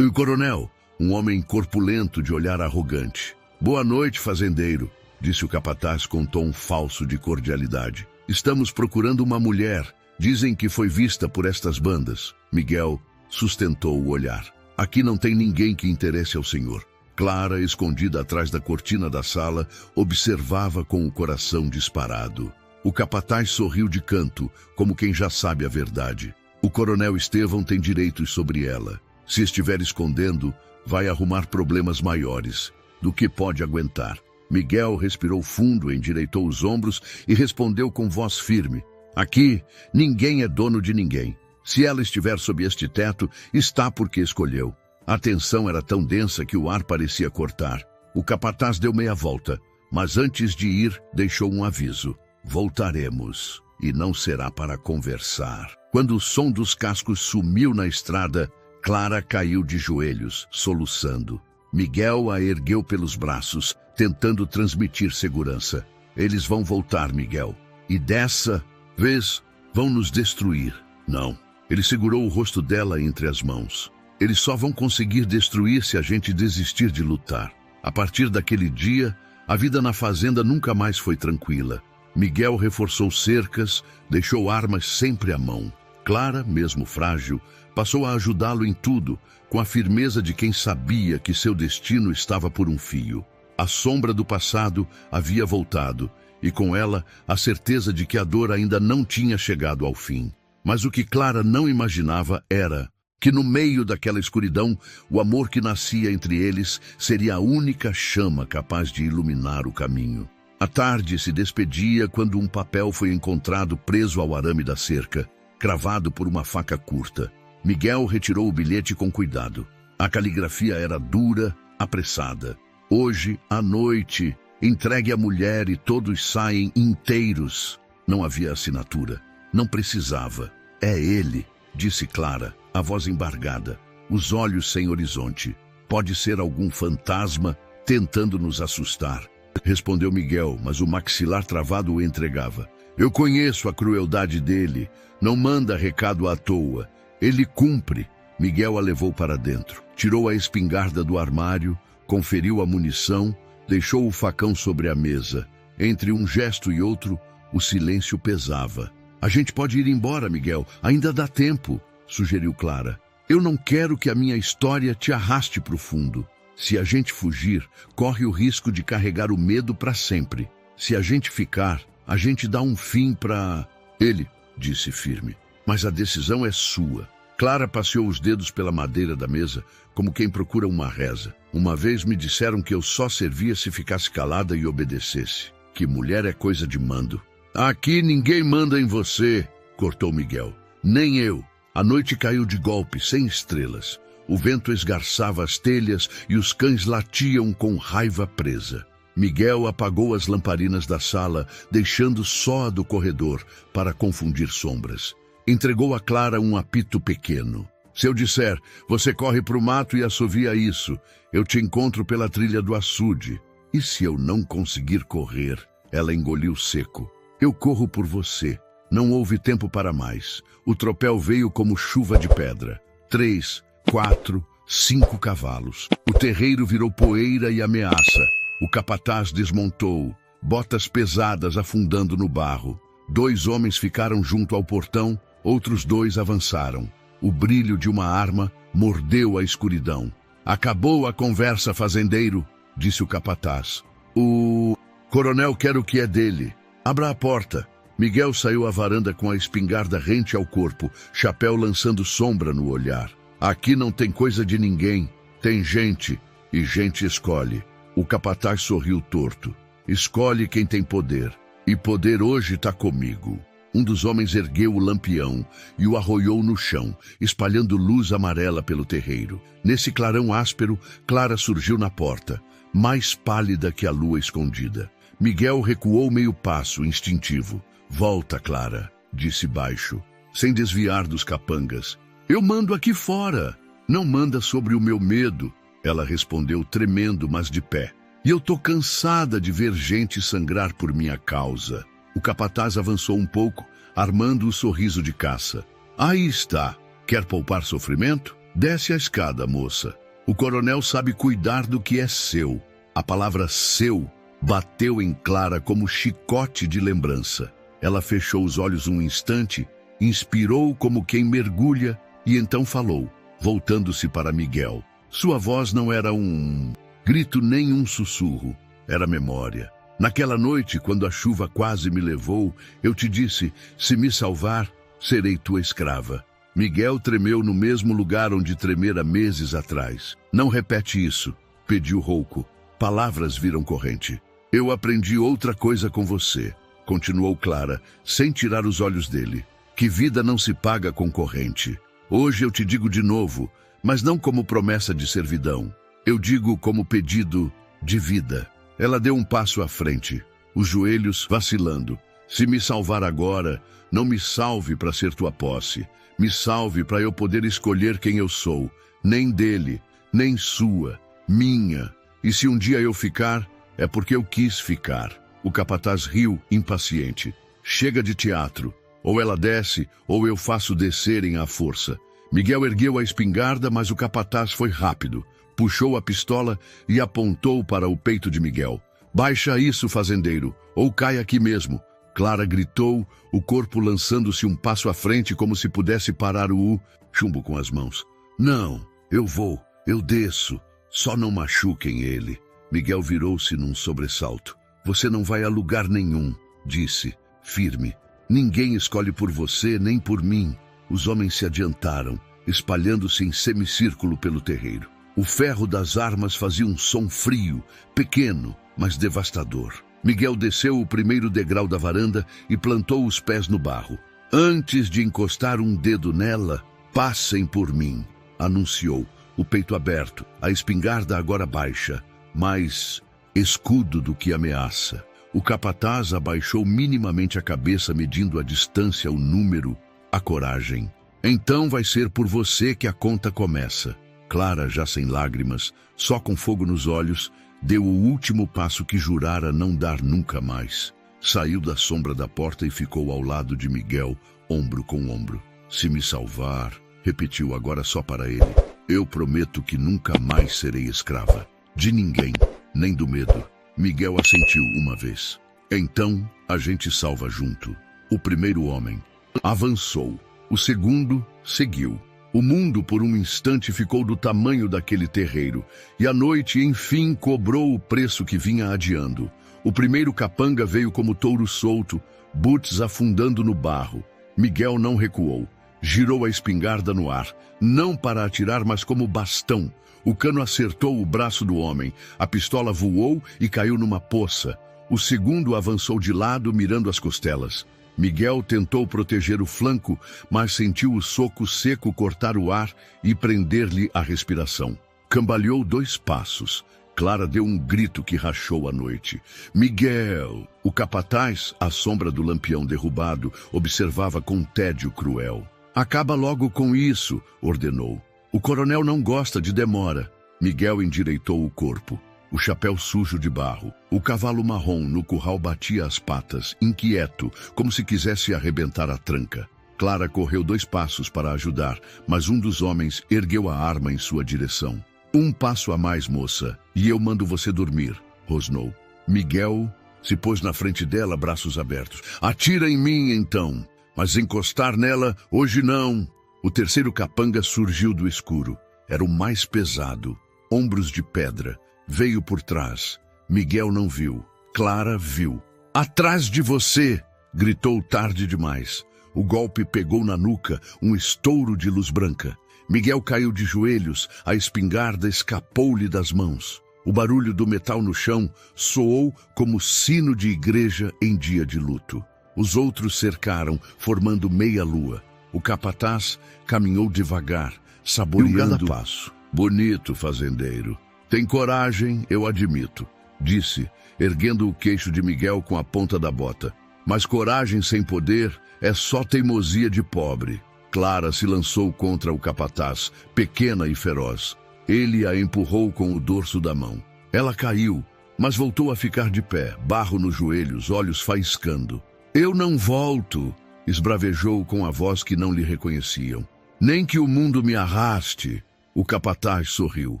coronel, um homem corpulento de olhar arrogante. Boa noite, fazendeiro, disse o capataz com tom falso de cordialidade. Estamos procurando uma mulher. Dizem que foi vista por estas bandas. Miguel sustentou o olhar. Aqui não tem ninguém que interesse ao senhor. Clara, escondida atrás da cortina da sala, observava com o coração disparado. O capataz sorriu de canto, como quem já sabe a verdade. O coronel Estevão tem direitos sobre ela. Se estiver escondendo, vai arrumar problemas maiores do que pode aguentar. Miguel respirou fundo, endireitou os ombros e respondeu com voz firme: aqui, ninguém é dono de ninguém. Se ela estiver sob este teto, está porque escolheu. A tensão era tão densa que o ar parecia cortar. O capataz deu meia volta, mas antes de ir, deixou um aviso: voltaremos, e não será para conversar. Quando o som dos cascos sumiu na estrada, Clara caiu de joelhos, soluçando. Miguel a ergueu pelos braços, tentando transmitir segurança. Eles vão voltar, Miguel. E dessa vez, vão nos destruir. Não. Ele segurou o rosto dela entre as mãos. Eles só vão conseguir destruir se a gente desistir de lutar. A partir daquele dia, a vida na fazenda nunca mais foi tranquila. Miguel reforçou cercas, deixou armas sempre à mão. Clara, mesmo frágil, passou a ajudá-lo em tudo, com a firmeza de quem sabia que seu destino estava por um fio. A sombra do passado havia voltado, e com ela a certeza de que a dor ainda não tinha chegado ao fim. Mas o que Clara não imaginava era que no meio daquela escuridão, o amor que nascia entre eles seria a única chama capaz de iluminar o caminho. A tarde se despedia quando um papel foi encontrado preso ao arame da cerca, cravado por uma faca curta. Miguel retirou o bilhete com cuidado. A caligrafia era dura, apressada. Hoje, à noite, entregue à mulher e todos saem inteiros. Não havia assinatura. Não precisava. É ele, disse Clara, a voz embargada, os olhos sem horizonte. Pode ser algum fantasma tentando nos assustar. Respondeu Miguel, mas o maxilar travado o entregava. Eu conheço a crueldade dele. Não manda recado à toa. Ele cumpre. Miguel a levou para dentro. Tirou a espingarda do armário, conferiu a munição, deixou o facão sobre a mesa. Entre um gesto e outro, o silêncio pesava. A gente pode ir embora, Miguel. Ainda dá tempo, sugeriu Clara. Eu não quero que a minha história te arraste para o fundo. Se a gente fugir, corre o risco de carregar o medo para sempre. Se a gente ficar, a gente dá um fim para... Ele disse firme. Mas a decisão é sua. Clara passeou os dedos pela madeira da mesa, como quem procura uma reza. Uma vez me disseram que eu só servia se ficasse calada e obedecesse. Que mulher é coisa de mando. Aqui ninguém manda em você, cortou Miguel. Nem eu. A noite caiu de golpe, sem estrelas. O vento esgarçava as telhas e os cães latiam com raiva presa. Miguel apagou as lamparinas da sala, deixando só a do corredor para confundir sombras. Entregou a Clara um apito pequeno. Se eu disser, você corre para o mato e assovia isso, eu te encontro pela trilha do açude. E se eu não conseguir correr? Ela engoliu seco. Eu corro por você. Não houve tempo para mais. O tropel veio como chuva de pedra. 3, 4, 5 cavalos. O terreiro virou poeira e ameaça. O capataz desmontou, botas pesadas afundando no barro. 2 homens ficaram junto ao portão, outros 2 avançaram. O brilho de uma arma mordeu a escuridão. Acabou a conversa, fazendeiro, disse o capataz. O coronel quer o que é dele. Abra a porta. Miguel saiu à varanda com a espingarda rente ao corpo, chapéu lançando sombra no olhar. Aqui não tem coisa de ninguém. Tem gente, e gente escolhe. O capataz sorriu torto. Escolhe quem tem poder. E poder hoje está comigo. Um dos homens ergueu o lampião e o arroiou no chão, espalhando luz amarela pelo terreiro. Nesse clarão áspero, Clara surgiu na porta, mais pálida que a lua escondida. Miguel recuou meio passo, instintivo. Volta, Clara, disse baixo, sem desviar dos capangas. Eu mando aqui fora. Não manda sobre o meu medo. Ela respondeu tremendo, mas de pé. E eu tô cansada de ver gente sangrar por minha causa. O capataz avançou um pouco, armando o sorriso de caça. Aí está. Quer poupar sofrimento? Desce a escada, moça. O coronel sabe cuidar do que é seu. A palavra seu bateu em Clara como chicote de lembrança. Ela fechou os olhos um instante, inspirou como quem mergulha e então falou, voltando-se para Miguel. Sua voz não era um Grito nem um sussurro. Era memória. Naquela noite, quando a chuva quase me levou, eu te disse, se me salvar, serei tua escrava. Miguel tremeu no mesmo lugar onde tremera meses atrás. Não repete isso, pediu rouco. Palavras viram corrente. Eu aprendi outra coisa com você, continuou Clara, sem tirar os olhos dele. Que vida não se paga com corrente. Hoje eu te digo de novo, mas não como promessa de servidão. Eu digo como pedido de vida. Ela deu um passo à frente, os joelhos vacilando. Se me salvar agora, não me salve para ser tua posse. Me salve para eu poder escolher quem eu sou. Nem dele, nem sua, minha. E se um dia eu ficar, é porque eu quis ficar. O capataz riu, impaciente. Chega de teatro. Ou ela desce, ou eu faço descerem à força. Miguel ergueu a espingarda, mas o capataz foi rápido. Puxou a pistola e apontou para o peito de Miguel. Baixa isso, fazendeiro, ou cai aqui mesmo. Clara gritou, o corpo lançando-se um passo à frente como se pudesse parar o chumbo com as mãos. Não, eu vou, eu desço. Só não machuquem ele. Miguel virou-se num sobressalto. Você não vai a lugar nenhum, disse, firme. Ninguém escolhe por você nem por mim. Os homens se adiantaram, espalhando-se em semicírculo pelo terreiro. O ferro das armas fazia um som frio, pequeno, mas devastador. Miguel desceu o primeiro degrau da varanda e plantou os pés no barro. Antes de encostar um dedo nela, passem por mim, anunciou, o peito aberto, a espingarda agora baixa, mais escudo do que ameaça. O capataz abaixou minimamente a cabeça, medindo a distância, o número, a coragem. Então vai ser por você que a conta começa. Clara, já sem lágrimas, só com fogo nos olhos, deu o último passo que jurara não dar nunca mais. Saiu da sombra da porta e ficou ao lado de Miguel, ombro com ombro. Se me salvar, repetiu agora só para ele, eu prometo que nunca mais serei escrava. De ninguém, nem do medo. Miguel assentiu uma vez. Então, a gente salva junto. O primeiro homem avançou. O segundo seguiu. O mundo por um instante ficou do tamanho daquele terreiro, e a noite, enfim, cobrou o preço que vinha adiando. O primeiro capanga veio como touro solto, boots afundando no barro. Miguel não recuou. Girou a espingarda no ar, não para atirar, mas como bastão. O cano acertou o braço do homem. A pistola voou e caiu numa poça. O segundo avançou de lado, mirando as costelas. Miguel tentou proteger o flanco, mas sentiu o soco seco cortar o ar e prender-lhe a respiração. Cambaleou 2 passos. Clara deu um grito que rachou a noite. Miguel! O capataz, à sombra do lampião derrubado, observava com tédio cruel. Acaba logo com isso, ordenou. O coronel não gosta de demora. Miguel endireitou o corpo. O chapéu sujo de barro. O cavalo marrom no curral batia as patas, inquieto, como se quisesse arrebentar a tranca. Clara correu 2 passos para ajudar, mas um dos homens ergueu a arma em sua direção. 1 passo a mais, moça, e eu mando você dormir, rosnou. Miguel se pôs na frente dela, braços abertos. Atira em mim, então, mas encostar nela, hoje não. O terceiro capanga surgiu do escuro. Era o mais pesado, ombros de pedra. Veio por trás. Miguel não viu. Clara viu. Atrás de você! Gritou tarde demais. O golpe pegou na nuca, um estouro de luz branca. Miguel caiu de joelhos, a espingarda escapou-lhe das mãos. O barulho do metal no chão soou como sino de igreja em dia de luto. Os outros cercaram, formando meia-lua. O capataz caminhou devagar, saboreando cada passo. Bonito, fazendeiro. Tem coragem, eu admito, disse, erguendo o queixo de Miguel com a ponta da bota. Mas coragem sem poder é só teimosia de pobre. Clara se lançou contra o capataz, pequena e feroz. Ele a empurrou com o dorso da mão. Ela caiu, mas voltou a ficar de pé, barro nos joelhos, olhos faiscando. Eu não volto, esbravejou com a voz que não lhe reconheciam. Nem que o mundo me arraste. O capataz sorriu.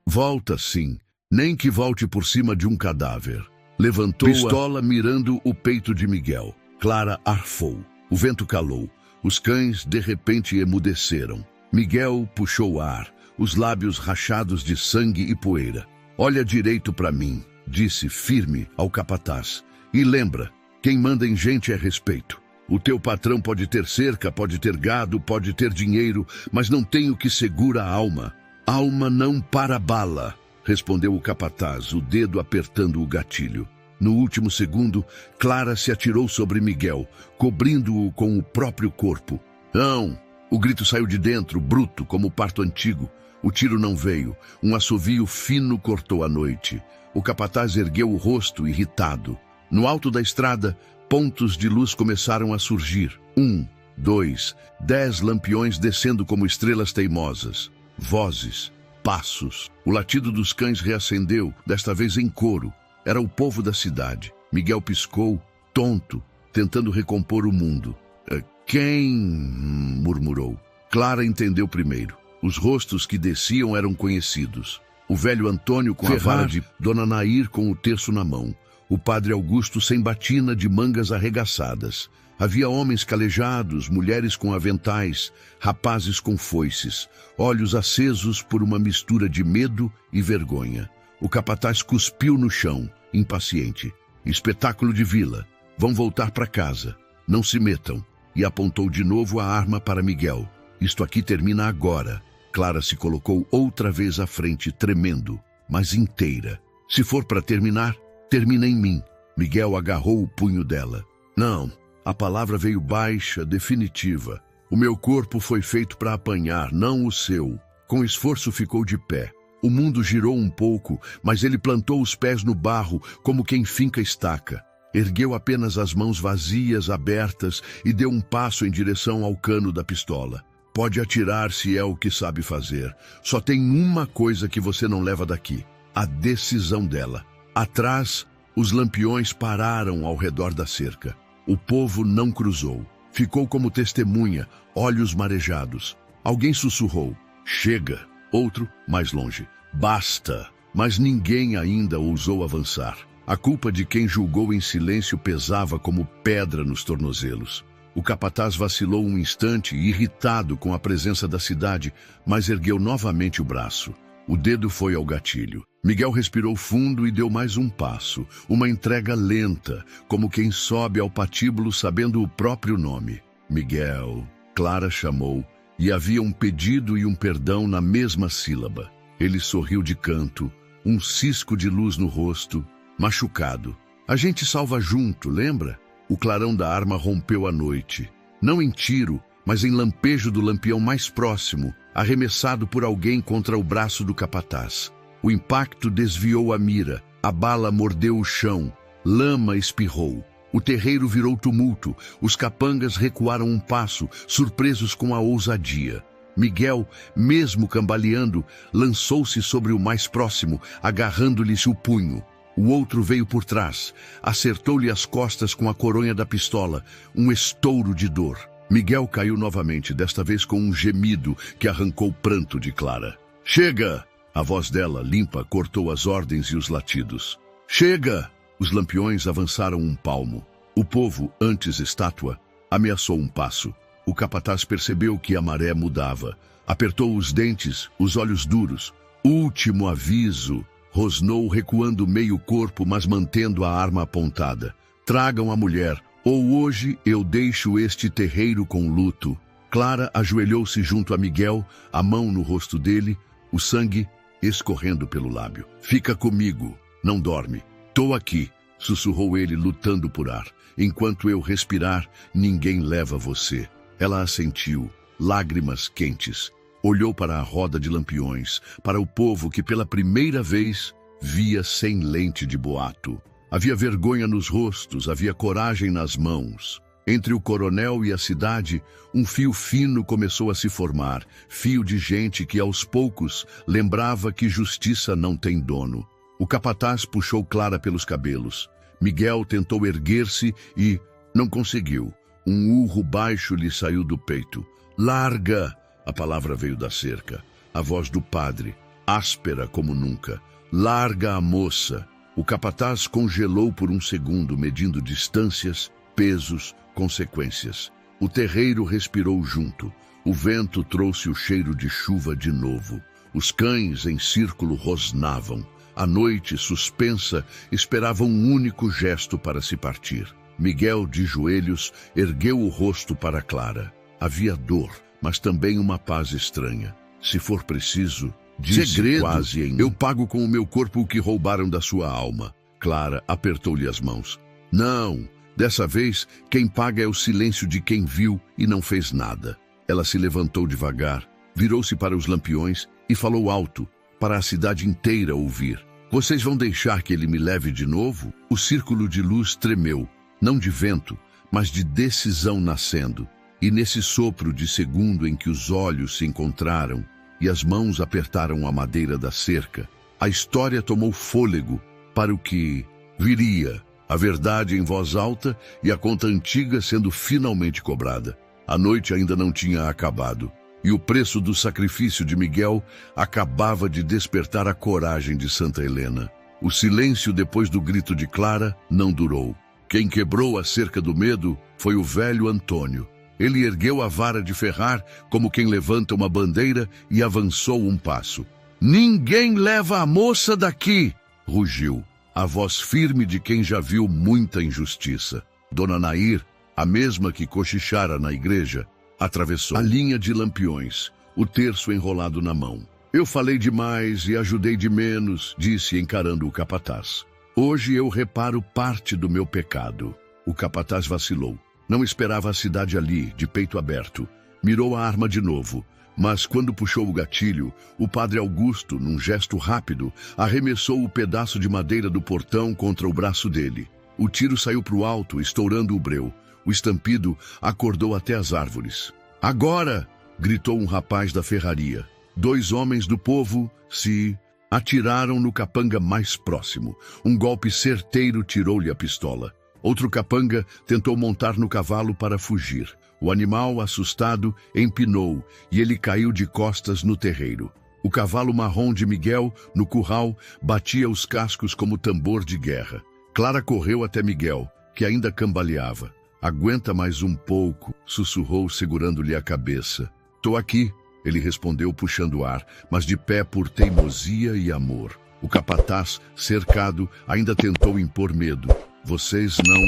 Volta, sim, nem que volte por cima de um cadáver. Levantou a pistola mirando o peito de Miguel. Clara arfou. O vento calou. Os cães, de repente, emudeceram. Miguel puxou ar, os lábios rachados de sangue e poeira. Olha direito para mim, disse firme ao capataz. E lembra, quem manda em gente é respeito. O teu patrão pode ter cerca, pode ter gado, pode ter dinheiro, mas não tem o que segura a alma. Alma não para bala, respondeu o capataz, o dedo apertando o gatilho. No último segundo, Clara se atirou sobre Miguel, cobrindo-o com o próprio corpo. Não! O grito saiu de dentro, bruto, como o parto antigo. O tiro não veio. Um assovio fino cortou a noite. O capataz ergueu o rosto, irritado. No alto da estrada, pontos de luz começaram a surgir. 1, 2, 10 lampiões descendo como estrelas teimosas. Vozes, passos. O latido dos cães reacendeu, desta vez em coro. Era o povo da cidade. Miguel piscou, tonto, tentando recompor o mundo. Quem? Murmurou. Clara entendeu primeiro. Os rostos que desciam eram conhecidos. O velho Antônio com a vara de Dona Nair com o terço na mão. O padre Augusto sem batina de mangas arregaçadas. Havia homens calejados, mulheres com aventais, rapazes com foices, olhos acesos por uma mistura de medo e vergonha. O capataz cuspiu no chão, impaciente. Espetáculo de vila. Vão voltar para casa. Não se metam. E apontou de novo a arma para Miguel. Isto aqui termina agora. Clara se colocou outra vez à frente, tremendo, mas inteira. Se for para terminar, termina em mim. Miguel agarrou o punho dela. Não, a palavra veio baixa, definitiva. O meu corpo foi feito para apanhar, não o seu. Com esforço ficou de pé. O mundo girou um pouco, mas ele plantou os pés no barro, como quem finca estaca. Ergueu apenas as mãos vazias, abertas, e deu um passo em direção ao cano da pistola. Pode atirar se é o que sabe fazer. Só tem uma coisa que você não leva daqui: a decisão dela. Atrás, os lampiões pararam ao redor da cerca. O povo não cruzou. Ficou como testemunha, olhos marejados. Alguém sussurrou: chega. Outro, mais longe: basta. Mas ninguém ainda ousou avançar. A culpa de quem julgou em silêncio pesava como pedra nos tornozelos. O capataz vacilou um instante, irritado com a presença da cidade, mas ergueu novamente o braço. O dedo foi ao gatilho. Miguel respirou fundo e deu mais um passo, uma entrega lenta, como quem sobe ao patíbulo sabendo o próprio nome. Miguel, Clara chamou, e havia um pedido e um perdão na mesma sílaba. Ele sorriu de canto, um cisco de luz no rosto, machucado. A gente salva junto, lembra? O clarão da arma rompeu a noite. Não em tiro, mas em lampejo do lampião mais próximo, arremessado por alguém contra o braço do capataz. O impacto desviou a mira, a bala mordeu o chão, lama espirrou. O terreiro virou tumulto, os capangas recuaram um passo, surpresos com a ousadia. Miguel, mesmo cambaleando, lançou-se sobre o mais próximo, agarrando-lhe-se o punho. O outro veio por trás, acertou-lhe as costas com a coronha da pistola, um estouro de dor. Miguel caiu novamente, desta vez com um gemido que arrancou o pranto de Clara. Chega! A voz dela, limpa, cortou as ordens e os latidos. Chega! Os lampiões avançaram um palmo. O povo, antes estátua, ameaçou um passo. O capataz percebeu que a maré mudava. Apertou os dentes, os olhos duros. Último aviso! Rosnou recuando meio corpo, mas mantendo a arma apontada. Tragam a mulher, ou hoje eu deixo este terreiro com luto. Clara ajoelhou-se junto a Miguel, a mão no rosto dele, o sangue escorrendo pelo lábio. Fica comigo, não dorme. Tô aqui, sussurrou ele, lutando por ar. Enquanto eu respirar, ninguém leva você. Ela assentiu, lágrimas quentes. Olhou para a roda de lampiões, para o povo que pela primeira vez via sem lente de boato. Havia vergonha nos rostos, havia coragem nas mãos. Entre o coronel e a cidade, um fio fino começou a se formar, fio de gente que aos poucos lembrava que justiça não tem dono. O capataz puxou Clara pelos cabelos. Miguel tentou erguer-se e não conseguiu. Um urro baixo lhe saiu do peito. Larga! A palavra veio da cerca. A voz do padre, áspera como nunca. Larga a moça. O capataz congelou por um segundo, medindo distâncias, pesos, consequências. O terreiro respirou junto. O vento trouxe o cheiro de chuva de novo. Os cães em círculo rosnavam. A noite, suspensa, esperava um único gesto para se partir. Miguel, de joelhos, ergueu o rosto para Clara. Havia dor, mas também uma paz estranha. Se for preciso, disse Segredo. quase em... Eu pago com o meu corpo o que roubaram da sua alma. Clara apertou-lhe as mãos. Não, dessa vez, quem paga é o silêncio de quem viu e não fez nada. Ela se levantou devagar, virou-se para os lampiões e falou alto, para a cidade inteira ouvir. Vocês vão deixar que ele me leve de novo? O círculo de luz tremeu, não de vento, mas de decisão nascendo. E nesse sopro de segundo em que os olhos se encontraram e as mãos apertaram a madeira da cerca, a história tomou fôlego para o que viria, a verdade em voz alta e a conta antiga sendo finalmente cobrada. A noite ainda não tinha acabado, e o preço do sacrifício de Miguel acabava de despertar a coragem de Santa Helena. O silêncio depois do grito de Clara não durou. Quem quebrou a cerca do medo foi o velho Antônio. Ele ergueu a vara de ferrar como quem levanta uma bandeira e avançou um passo. Ninguém leva a moça daqui! Rugiu, a voz firme de quem já viu muita injustiça. Dona Nair, a mesma que cochichara na igreja, atravessou a linha de lampiões, o terço enrolado na mão. Eu falei demais e ajudei de menos, disse encarando o capataz. Hoje eu reparo parte do meu pecado. O capataz vacilou. Não esperava a cidade ali, de peito aberto. Mirou a arma de novo, mas quando puxou o gatilho, o padre Augusto, num gesto rápido, arremessou o pedaço de madeira do portão contra o braço dele. O tiro saiu para o alto, estourando o breu. O estampido acordou até as árvores. Agora! Gritou um rapaz da ferraria. 2 homens do povo se atiraram no capanga mais próximo. Um golpe certeiro tirou-lhe a pistola. Outro capanga tentou montar no cavalo para fugir. O animal, assustado, empinou e ele caiu de costas no terreiro. O cavalo marrom de Miguel, no curral, batia os cascos como tambor de guerra. Clara correu até Miguel, que ainda cambaleava. Aguenta mais um pouco, sussurrou segurando-lhe a cabeça. Tô aqui, ele respondeu puxando o ar, mas de pé por teimosia e amor. O capataz, cercado, ainda tentou impor medo. Vocês não...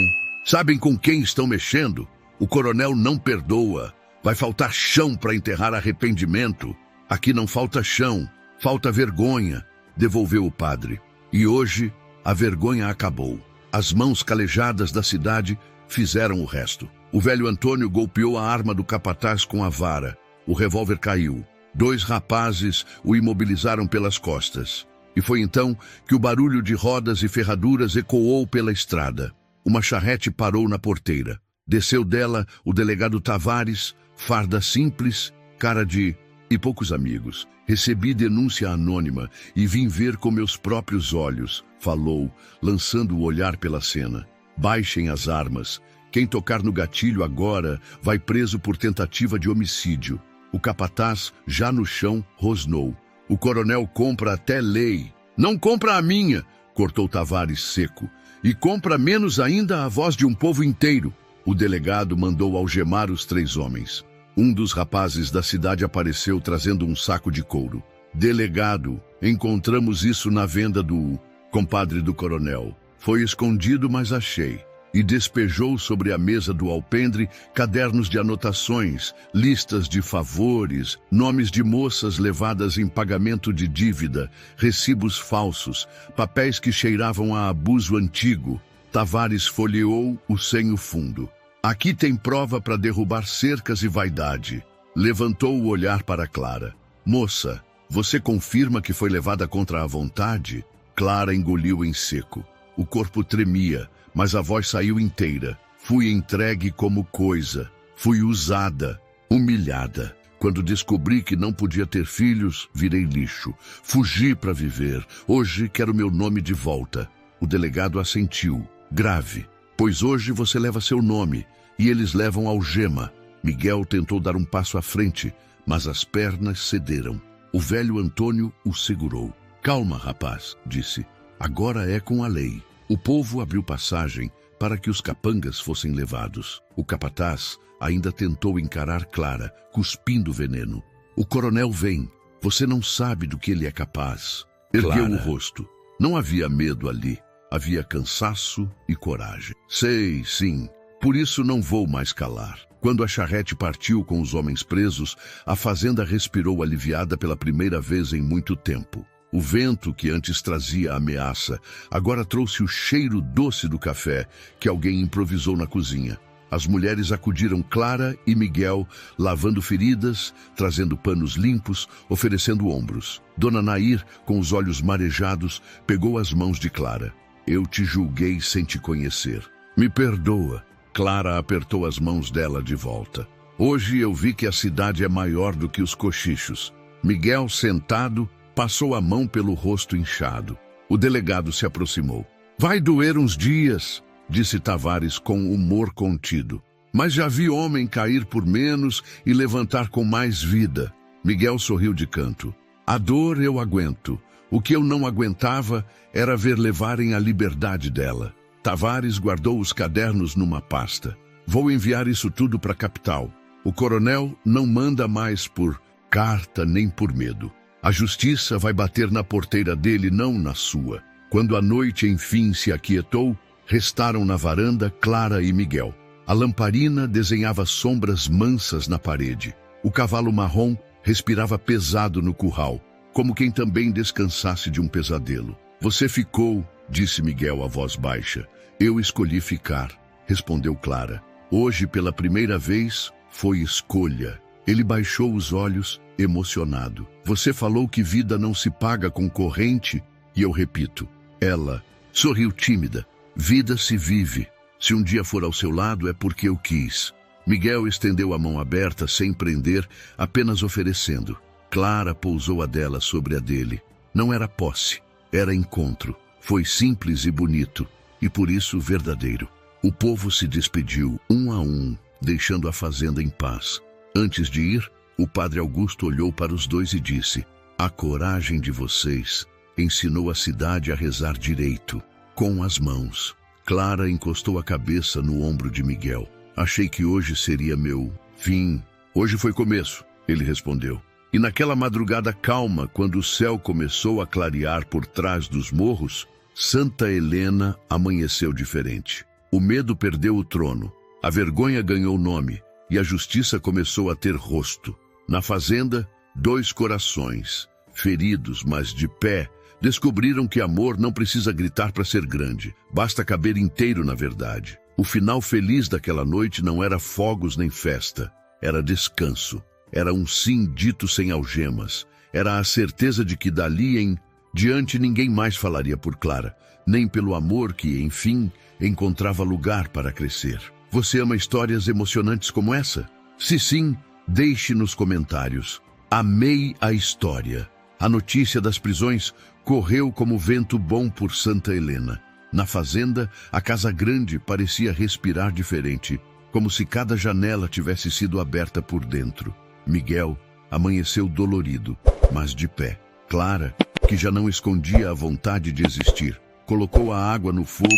Sabem com quem estão mexendo? O coronel não perdoa. Vai faltar chão para enterrar arrependimento. Aqui não falta chão, falta vergonha, devolveu o padre. E hoje, a vergonha acabou. As mãos calejadas da cidade fizeram o resto. O velho Antônio golpeou a arma do capataz com a vara. O revólver caiu. 2 rapazes o imobilizaram pelas costas. E foi então que o barulho de rodas e ferraduras ecoou pela estrada. Uma charrete parou na porteira. Desceu dela o delegado Tavares, farda simples, cara de... e poucos amigos. Recebi denúncia anônima e vim ver com meus próprios olhos, falou, lançando o olhar pela cena. Baixem as armas. Quem tocar no gatilho agora vai preso por tentativa de homicídio. O capataz, já no chão, rosnou. O coronel compra até lei. Não compra a minha, cortou Tavares seco. E compra menos ainda a voz de um povo inteiro. O delegado mandou algemar os 3 homens. Um dos rapazes da cidade apareceu trazendo um saco de couro. Delegado, encontramos isso na venda do compadre do coronel. Foi escondido, mas achei. E despejou sobre a mesa do alpendre cadernos de anotações, listas de favores, nomes de moças levadas em pagamento de dívida, recibos falsos, papéis que cheiravam a abuso antigo. Tavares folheou o senho fundo. Aqui tem prova para derrubar cercas e vaidade. Levantou o olhar para Clara. Moça, você confirma que foi levada contra a vontade? Clara engoliu em seco. O corpo tremia, mas a voz saiu inteira. Fui entregue como coisa. Fui usada, humilhada. Quando descobri que não podia ter filhos, virei lixo. Fugi para viver. Hoje quero meu nome de volta. O delegado assentiu. Grave, pois hoje você leva seu nome, e eles levam algema. Miguel tentou dar um passo à frente, mas as pernas cederam. O velho Antônio o segurou. Calma, rapaz, disse. Agora é com a lei. O povo abriu passagem para que os capangas fossem levados. O capataz ainda tentou encarar Clara, cuspindo veneno. O coronel vem. Você não sabe do que ele é capaz. Ergueu o rosto. Não havia medo ali. Havia cansaço e coragem. Sei, sim. Por isso não vou mais calar. Quando a charrete partiu com os homens presos, a fazenda respirou aliviada pela primeira vez em muito tempo. O vento, que antes trazia ameaça, agora trouxe o cheiro doce do café que alguém improvisou na cozinha. As mulheres acudiram Clara e Miguel, lavando feridas, trazendo panos limpos, oferecendo ombros. Dona Nair, com os olhos marejados, pegou as mãos de Clara. Eu te julguei sem te conhecer. Me perdoa. Clara apertou as mãos dela de volta. Hoje eu vi que a cidade é maior do que os cochichos. Miguel, sentado, passou a mão pelo rosto inchado. O delegado se aproximou. Vai doer uns dias, disse Tavares com humor contido. Mas já vi homem cair por menos e levantar com mais vida. Miguel sorriu de canto. A dor eu aguento. O que eu não aguentava era ver levarem a liberdade dela. Tavares guardou os cadernos numa pasta. Vou enviar isso tudo para a capital. O coronel não manda mais por carta nem por medo. A justiça vai bater na porteira dele, não na sua. Quando a noite enfim se aquietou, restaram na varanda Clara e Miguel. A lamparina desenhava sombras mansas na parede. O cavalo marrom respirava pesado no curral, como quem também descansasse de um pesadelo. Você ficou, disse Miguel a voz baixa. Eu escolhi ficar, respondeu Clara. Hoje, pela primeira vez, foi escolha. Ele baixou os olhos, emocionado. Você falou que vida não se paga com corrente, e eu repito. Ela sorriu tímida. Vida se vive. Se um dia for ao seu lado, é porque eu quis. Miguel estendeu a mão aberta, sem prender, apenas oferecendo. Clara pousou a dela sobre a dele. Não era posse, era encontro. Foi simples e bonito, e por isso verdadeiro. O povo se despediu, um a um, deixando a fazenda em paz. Antes de ir, o padre Augusto olhou para os dois e disse: a coragem de vocês ensinou a cidade a rezar direito, com as mãos. Clara encostou a cabeça no ombro de Miguel. Achei que hoje seria meu fim. Hoje foi começo, ele respondeu. E naquela madrugada calma, quando o céu começou a clarear por trás dos morros, Santa Helena amanheceu diferente. O medo perdeu o trono, a vergonha ganhou nome e a justiça começou a ter rosto. Na fazenda, 2 corações, feridos, mas de pé, descobriram que amor não precisa gritar para ser grande, basta caber inteiro na verdade. O final feliz daquela noite não era fogos nem festa, era descanso. Era um sim dito sem algemas. Era a certeza de que dali em diante ninguém mais falaria por Clara, nem pelo amor que, enfim, encontrava lugar para crescer. Você ama histórias emocionantes como essa? Se sim, deixe nos comentários. Amei a história. A notícia das prisões correu como vento bom por Santa Helena. Na fazenda, a casa grande parecia respirar diferente, como se cada janela tivesse sido aberta por dentro. Miguel amanheceu dolorido, mas de pé. Clara, que já não escondia a vontade de existir, colocou a água no fogo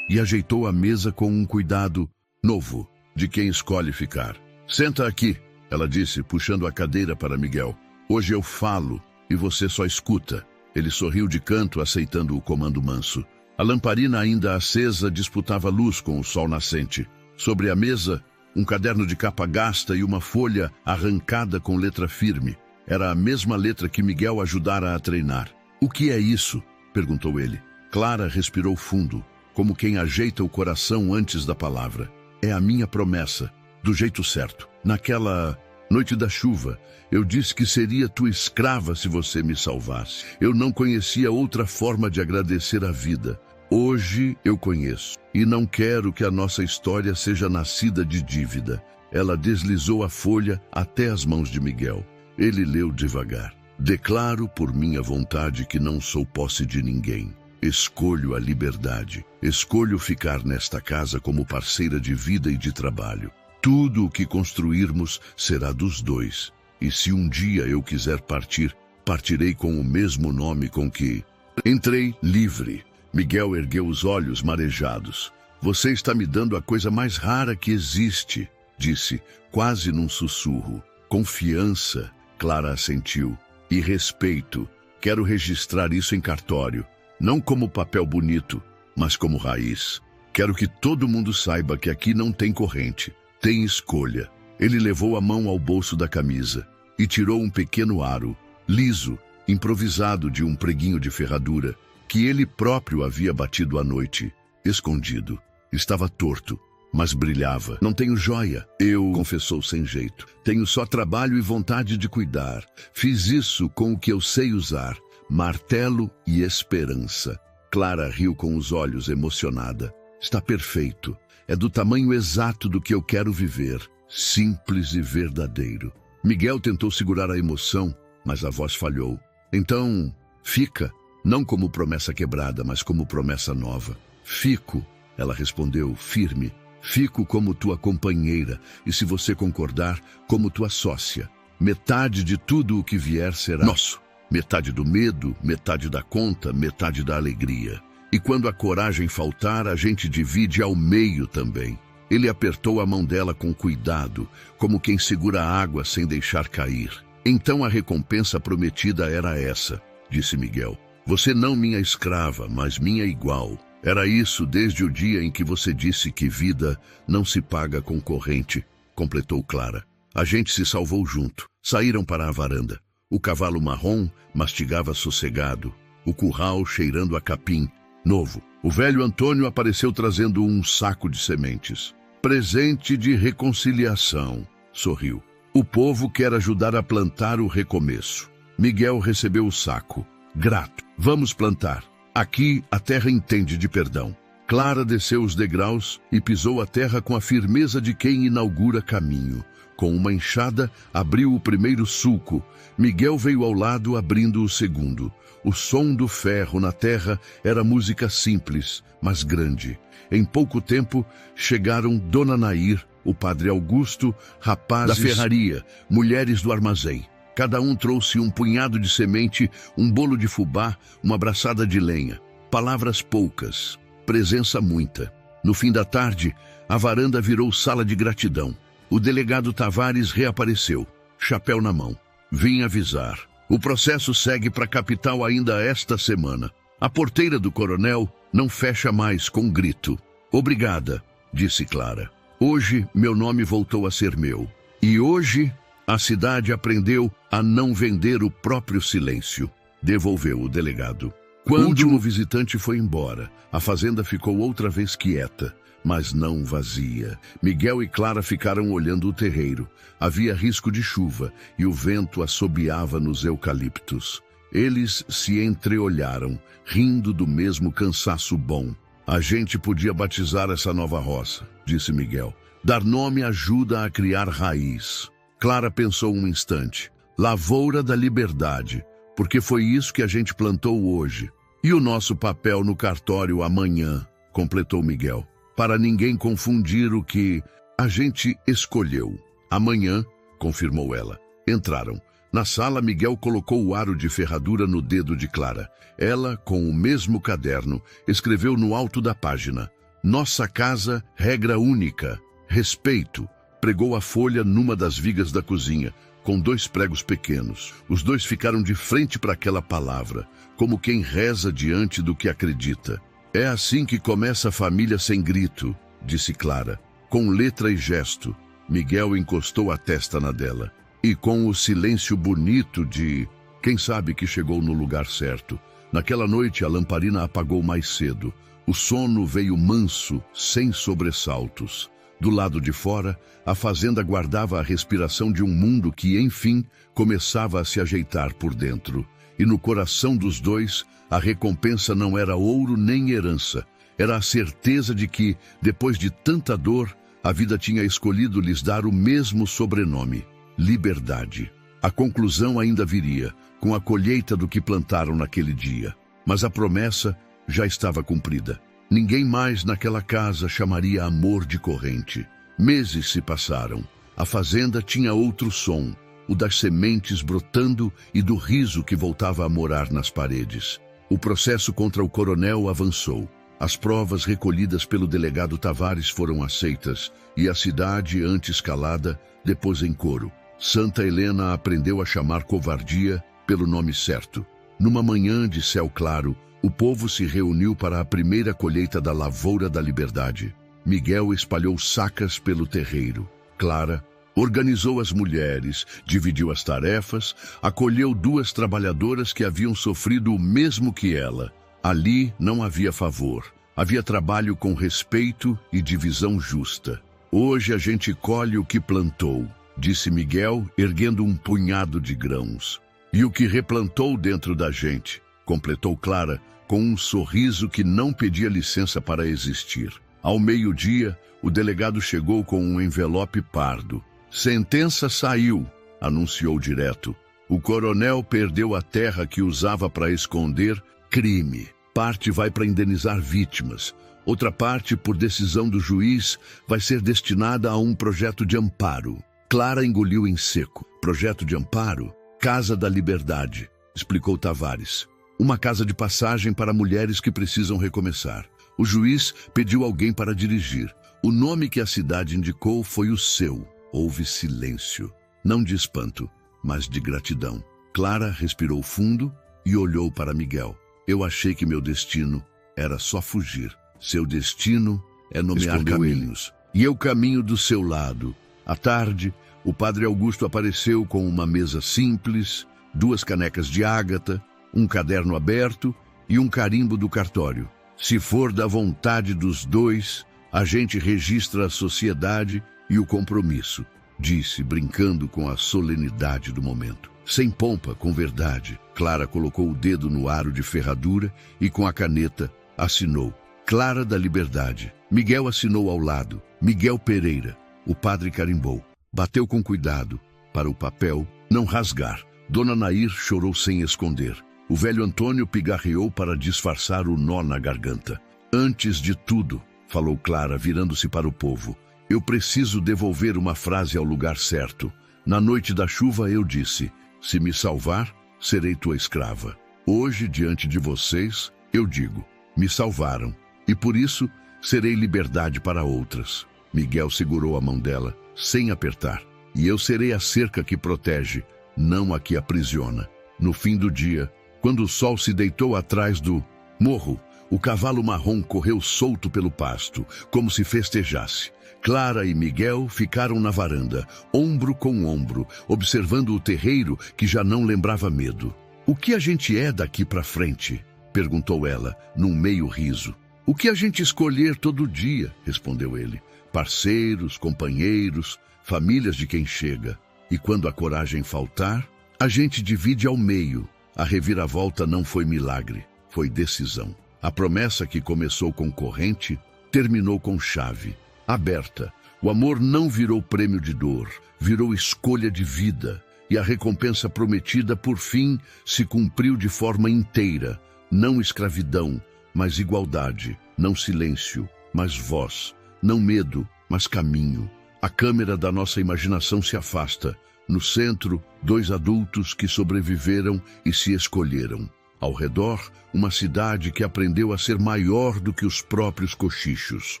e ajeitou a mesa com um cuidado novo de quem escolhe ficar. Senta aqui, ela disse, puxando a cadeira para Miguel. Hoje eu falo e você só escuta. Ele sorriu de canto, aceitando o comando manso. A lamparina ainda acesa disputava luz com o sol nascente. Sobre a mesa, um caderno de capa gasta e uma folha arrancada com letra firme. Era a mesma letra que Miguel ajudara a treinar. O que é isso? Perguntou ele. Clara respirou fundo, como quem ajeita o coração antes da palavra. É a minha promessa, do jeito certo. Naquela noite da chuva, eu disse que seria tua escrava se você me salvasse. Eu não conhecia outra forma de agradecer a vida. Hoje eu conheço, e não quero que a nossa história seja nascida de dívida. Ela deslizou a folha até as mãos de Miguel. Ele leu devagar. Declaro por minha vontade que não sou posse de ninguém. Escolho a liberdade. Escolho ficar nesta casa como parceira de vida e de trabalho. Tudo o que construirmos será dos dois. E se um dia eu quiser partir, partirei com o mesmo nome com que entrei, livre. Miguel ergueu os olhos marejados. Você está me dando a coisa mais rara que existe, disse, quase num sussurro. Confiança, Clara assentiu. E respeito. Quero registrar isso em cartório. Não como papel bonito, mas como raiz. Quero que todo mundo saiba que aqui não tem corrente, tem escolha. Ele levou a mão ao bolso da camisa e tirou um pequeno aro, liso, improvisado de um preguinho de ferradura, que ele próprio havia batido à noite, escondido. Estava torto, mas brilhava. Não tenho joia, confessou sem jeito. Tenho só trabalho e vontade de cuidar. Fiz isso com o que eu sei usar, martelo e esperança. Clara riu com os olhos, emocionada. Está perfeito. É do tamanho exato do que eu quero viver. Simples e verdadeiro. Miguel tentou segurar a emoção, mas a voz falhou. Então, fica. Não como promessa quebrada, mas como promessa nova. Fico, ela respondeu, firme. Fico como tua companheira e, se você concordar, como tua sócia. Metade de tudo o que vier será nosso. Metade do medo, metade da conta, metade da alegria. E quando a coragem faltar, a gente divide ao meio também. Ele apertou a mão dela com cuidado, como quem segura a água sem deixar cair. Então a recompensa prometida era essa, disse Miguel. Você não minha escrava, mas minha igual. Era isso desde o dia em que você disse que vida não se paga com corrente, completou Clara. A gente se salvou junto. Saíram para a varanda. O cavalo marrom mastigava sossegado, o curral cheirando a capim novo. O velho Antônio apareceu trazendo um saco de sementes. Presente de reconciliação, sorriu. O povo quer ajudar a plantar o recomeço. Miguel recebeu o saco. Grato. Vamos plantar. Aqui a terra entende de perdão. Clara desceu os degraus e pisou a terra com a firmeza de quem inaugura caminho. Com uma enxada, abriu o primeiro sulco. Miguel veio ao lado, abrindo o segundo. O som do ferro na terra era música simples, mas grande. Em pouco tempo, chegaram Dona Nair, o Padre Augusto, rapazes da ferraria, mulheres do armazém. Cada um trouxe um punhado de semente, um bolo de fubá, uma braçada de lenha. Palavras poucas, presença muita. No fim da tarde, a varanda virou sala de gratidão. O delegado Tavares reapareceu, chapéu na mão. Vim avisar. O processo segue para a capital ainda esta semana. A porteira do coronel não fecha mais com grito. Obrigada, disse Clara. Hoje meu nome voltou a ser meu. E hoje a cidade aprendeu a não vender o próprio silêncio. Devolveu o delegado. Quando o último visitante foi embora, a fazenda ficou outra vez quieta, mas não vazia. Miguel e Clara ficaram olhando o terreiro. Havia risco de chuva e o vento assobiava nos eucaliptos. Eles se entreolharam, rindo do mesmo cansaço bom. A gente podia batizar essa nova roça, disse Miguel. Dar nome ajuda a criar raiz. Clara pensou um instante. Lavoura da liberdade, porque foi isso que a gente plantou hoje. E o nosso papel no cartório amanhã, completou Miguel. Para ninguém confundir o que a gente escolheu. Amanhã, confirmou ela. Entraram. Na sala, Miguel colocou o aro de ferradura no dedo de Clara. Ela, com o mesmo caderno, escreveu no alto da página: Nossa casa, regra única. Respeito. Pregou a folha numa das vigas da cozinha, com 2 pregos pequenos. Os 2 ficaram de frente para aquela palavra, como quem reza diante do que acredita. É assim que começa a família sem grito, disse Clara, com letra e gesto. Miguel encostou a testa na dela. E com o silêncio bonito de quem sabe que chegou no lugar certo. Naquela noite a lamparina apagou mais cedo. O sono veio manso, sem sobressaltos. Do lado de fora, a fazenda guardava a respiração de um mundo que, enfim, começava a se ajeitar por dentro. E no coração dos 2, a recompensa não era ouro nem herança. Era a certeza de que, depois de tanta dor, a vida tinha escolhido lhes dar o mesmo sobrenome: liberdade. A conclusão ainda viria, com a colheita do que plantaram naquele dia. Mas a promessa já estava cumprida. Ninguém mais naquela casa chamaria amor de corrente. Meses se passaram. A fazenda tinha outro som, o das sementes brotando e do riso que voltava a morar nas paredes. O processo contra o coronel avançou. As provas recolhidas pelo delegado Tavares foram aceitas e a cidade, antes calada, depois em coro. Santa Helena aprendeu a chamar covardia pelo nome certo. Numa manhã de céu claro, O povo se reuniu para a primeira colheita da lavoura da liberdade. Miguel espalhou sacas pelo terreiro. Clara organizou as mulheres, dividiu as tarefas, acolheu 2 trabalhadoras que haviam sofrido o mesmo que ela. Ali não havia favor. Havia trabalho com respeito e divisão justa. Hoje a gente colhe o que plantou, disse Miguel, erguendo um punhado de grãos. E o que replantou dentro da gente, completou Clara, com um sorriso que não pedia licença para existir. Ao meio-dia, o delegado chegou com um envelope pardo. Sentença saiu, anunciou direto. O coronel perdeu a terra que usava para esconder crime. Parte vai para indenizar vítimas. Outra parte, por decisão do juiz, vai ser destinada a um projeto de amparo. Clara engoliu em seco. Projeto de amparo? Casa da Liberdade, explicou Tavares. Uma casa de passagem para mulheres que precisam recomeçar. O juiz pediu alguém para dirigir. O nome que a cidade indicou foi o seu. Houve silêncio. Não de espanto, mas de gratidão. Clara respirou fundo e olhou para Miguel. Eu achei que meu destino era só fugir. Seu destino é nomear caminhos. E eu caminho do seu lado. À tarde, o padre Augusto apareceu com uma mesa simples, 2 canecas de ágata, um caderno aberto e um carimbo do cartório. Se for da vontade dos 2, a gente registra a sociedade e o compromisso, disse, brincando com a solenidade do momento. Sem pompa, com verdade, Clara colocou o dedo no aro de ferradura e com a caneta assinou. Clara da Liberdade. Miguel assinou ao lado. Miguel Pereira. O padre carimbou. Bateu com cuidado, para o papel não rasgar. Dona Nair chorou sem esconder. O velho Antônio pigarreou para disfarçar o nó na garganta. Antes de tudo, falou Clara, virando-se para o povo, eu preciso devolver uma frase ao lugar certo. Na noite da chuva eu disse, se me salvar, serei tua escrava. Hoje, diante de vocês, eu digo, me salvaram, e por isso serei liberdade para outras. Miguel segurou a mão dela, sem apertar. E eu serei a cerca que protege, não a que aprisiona. No fim do dia, quando o sol se deitou atrás do morro, o cavalo marrom correu solto pelo pasto, como se festejasse. Clara e Miguel ficaram na varanda, ombro com ombro, observando o terreiro que já não lembrava medo. O que a gente é daqui para frente? Perguntou ela, num meio riso. O que a gente escolher todo dia, respondeu ele. Parceiros, companheiros, famílias de quem chega. E quando a coragem faltar, a gente divide ao meio. A reviravolta não foi milagre, foi decisão. A promessa que começou com corrente, terminou com chave. Aberta, o amor não virou prêmio de dor, virou escolha de vida. E a recompensa prometida, por fim, se cumpriu de forma inteira. Não escravidão, mas igualdade. Não silêncio, mas voz. Não medo, mas caminho. A câmera da nossa imaginação se afasta. No centro, 2 adultos que sobreviveram e se escolheram. Ao redor, uma cidade que aprendeu a ser maior do que os próprios cochichos.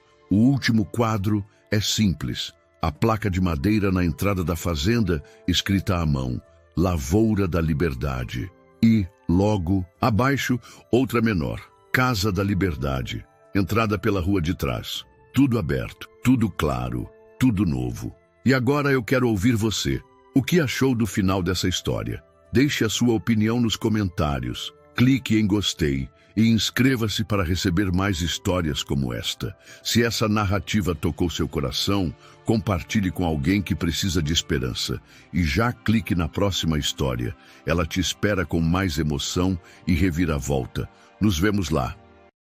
O último quadro é simples. A placa de madeira na entrada da fazenda, escrita à mão, Lavoura da Liberdade. E, logo, abaixo, outra menor, Casa da Liberdade, entrada pela rua de trás. Tudo aberto, tudo claro, tudo novo. E agora eu quero ouvir você. O que achou do final dessa história? Deixe a sua opinião nos comentários. Clique em gostei e inscreva-se para receber mais histórias como esta. Se essa narrativa tocou seu coração, compartilhe com alguém que precisa de esperança. E já clique na próxima história. Ela te espera com mais emoção e reviravolta. Nos vemos lá.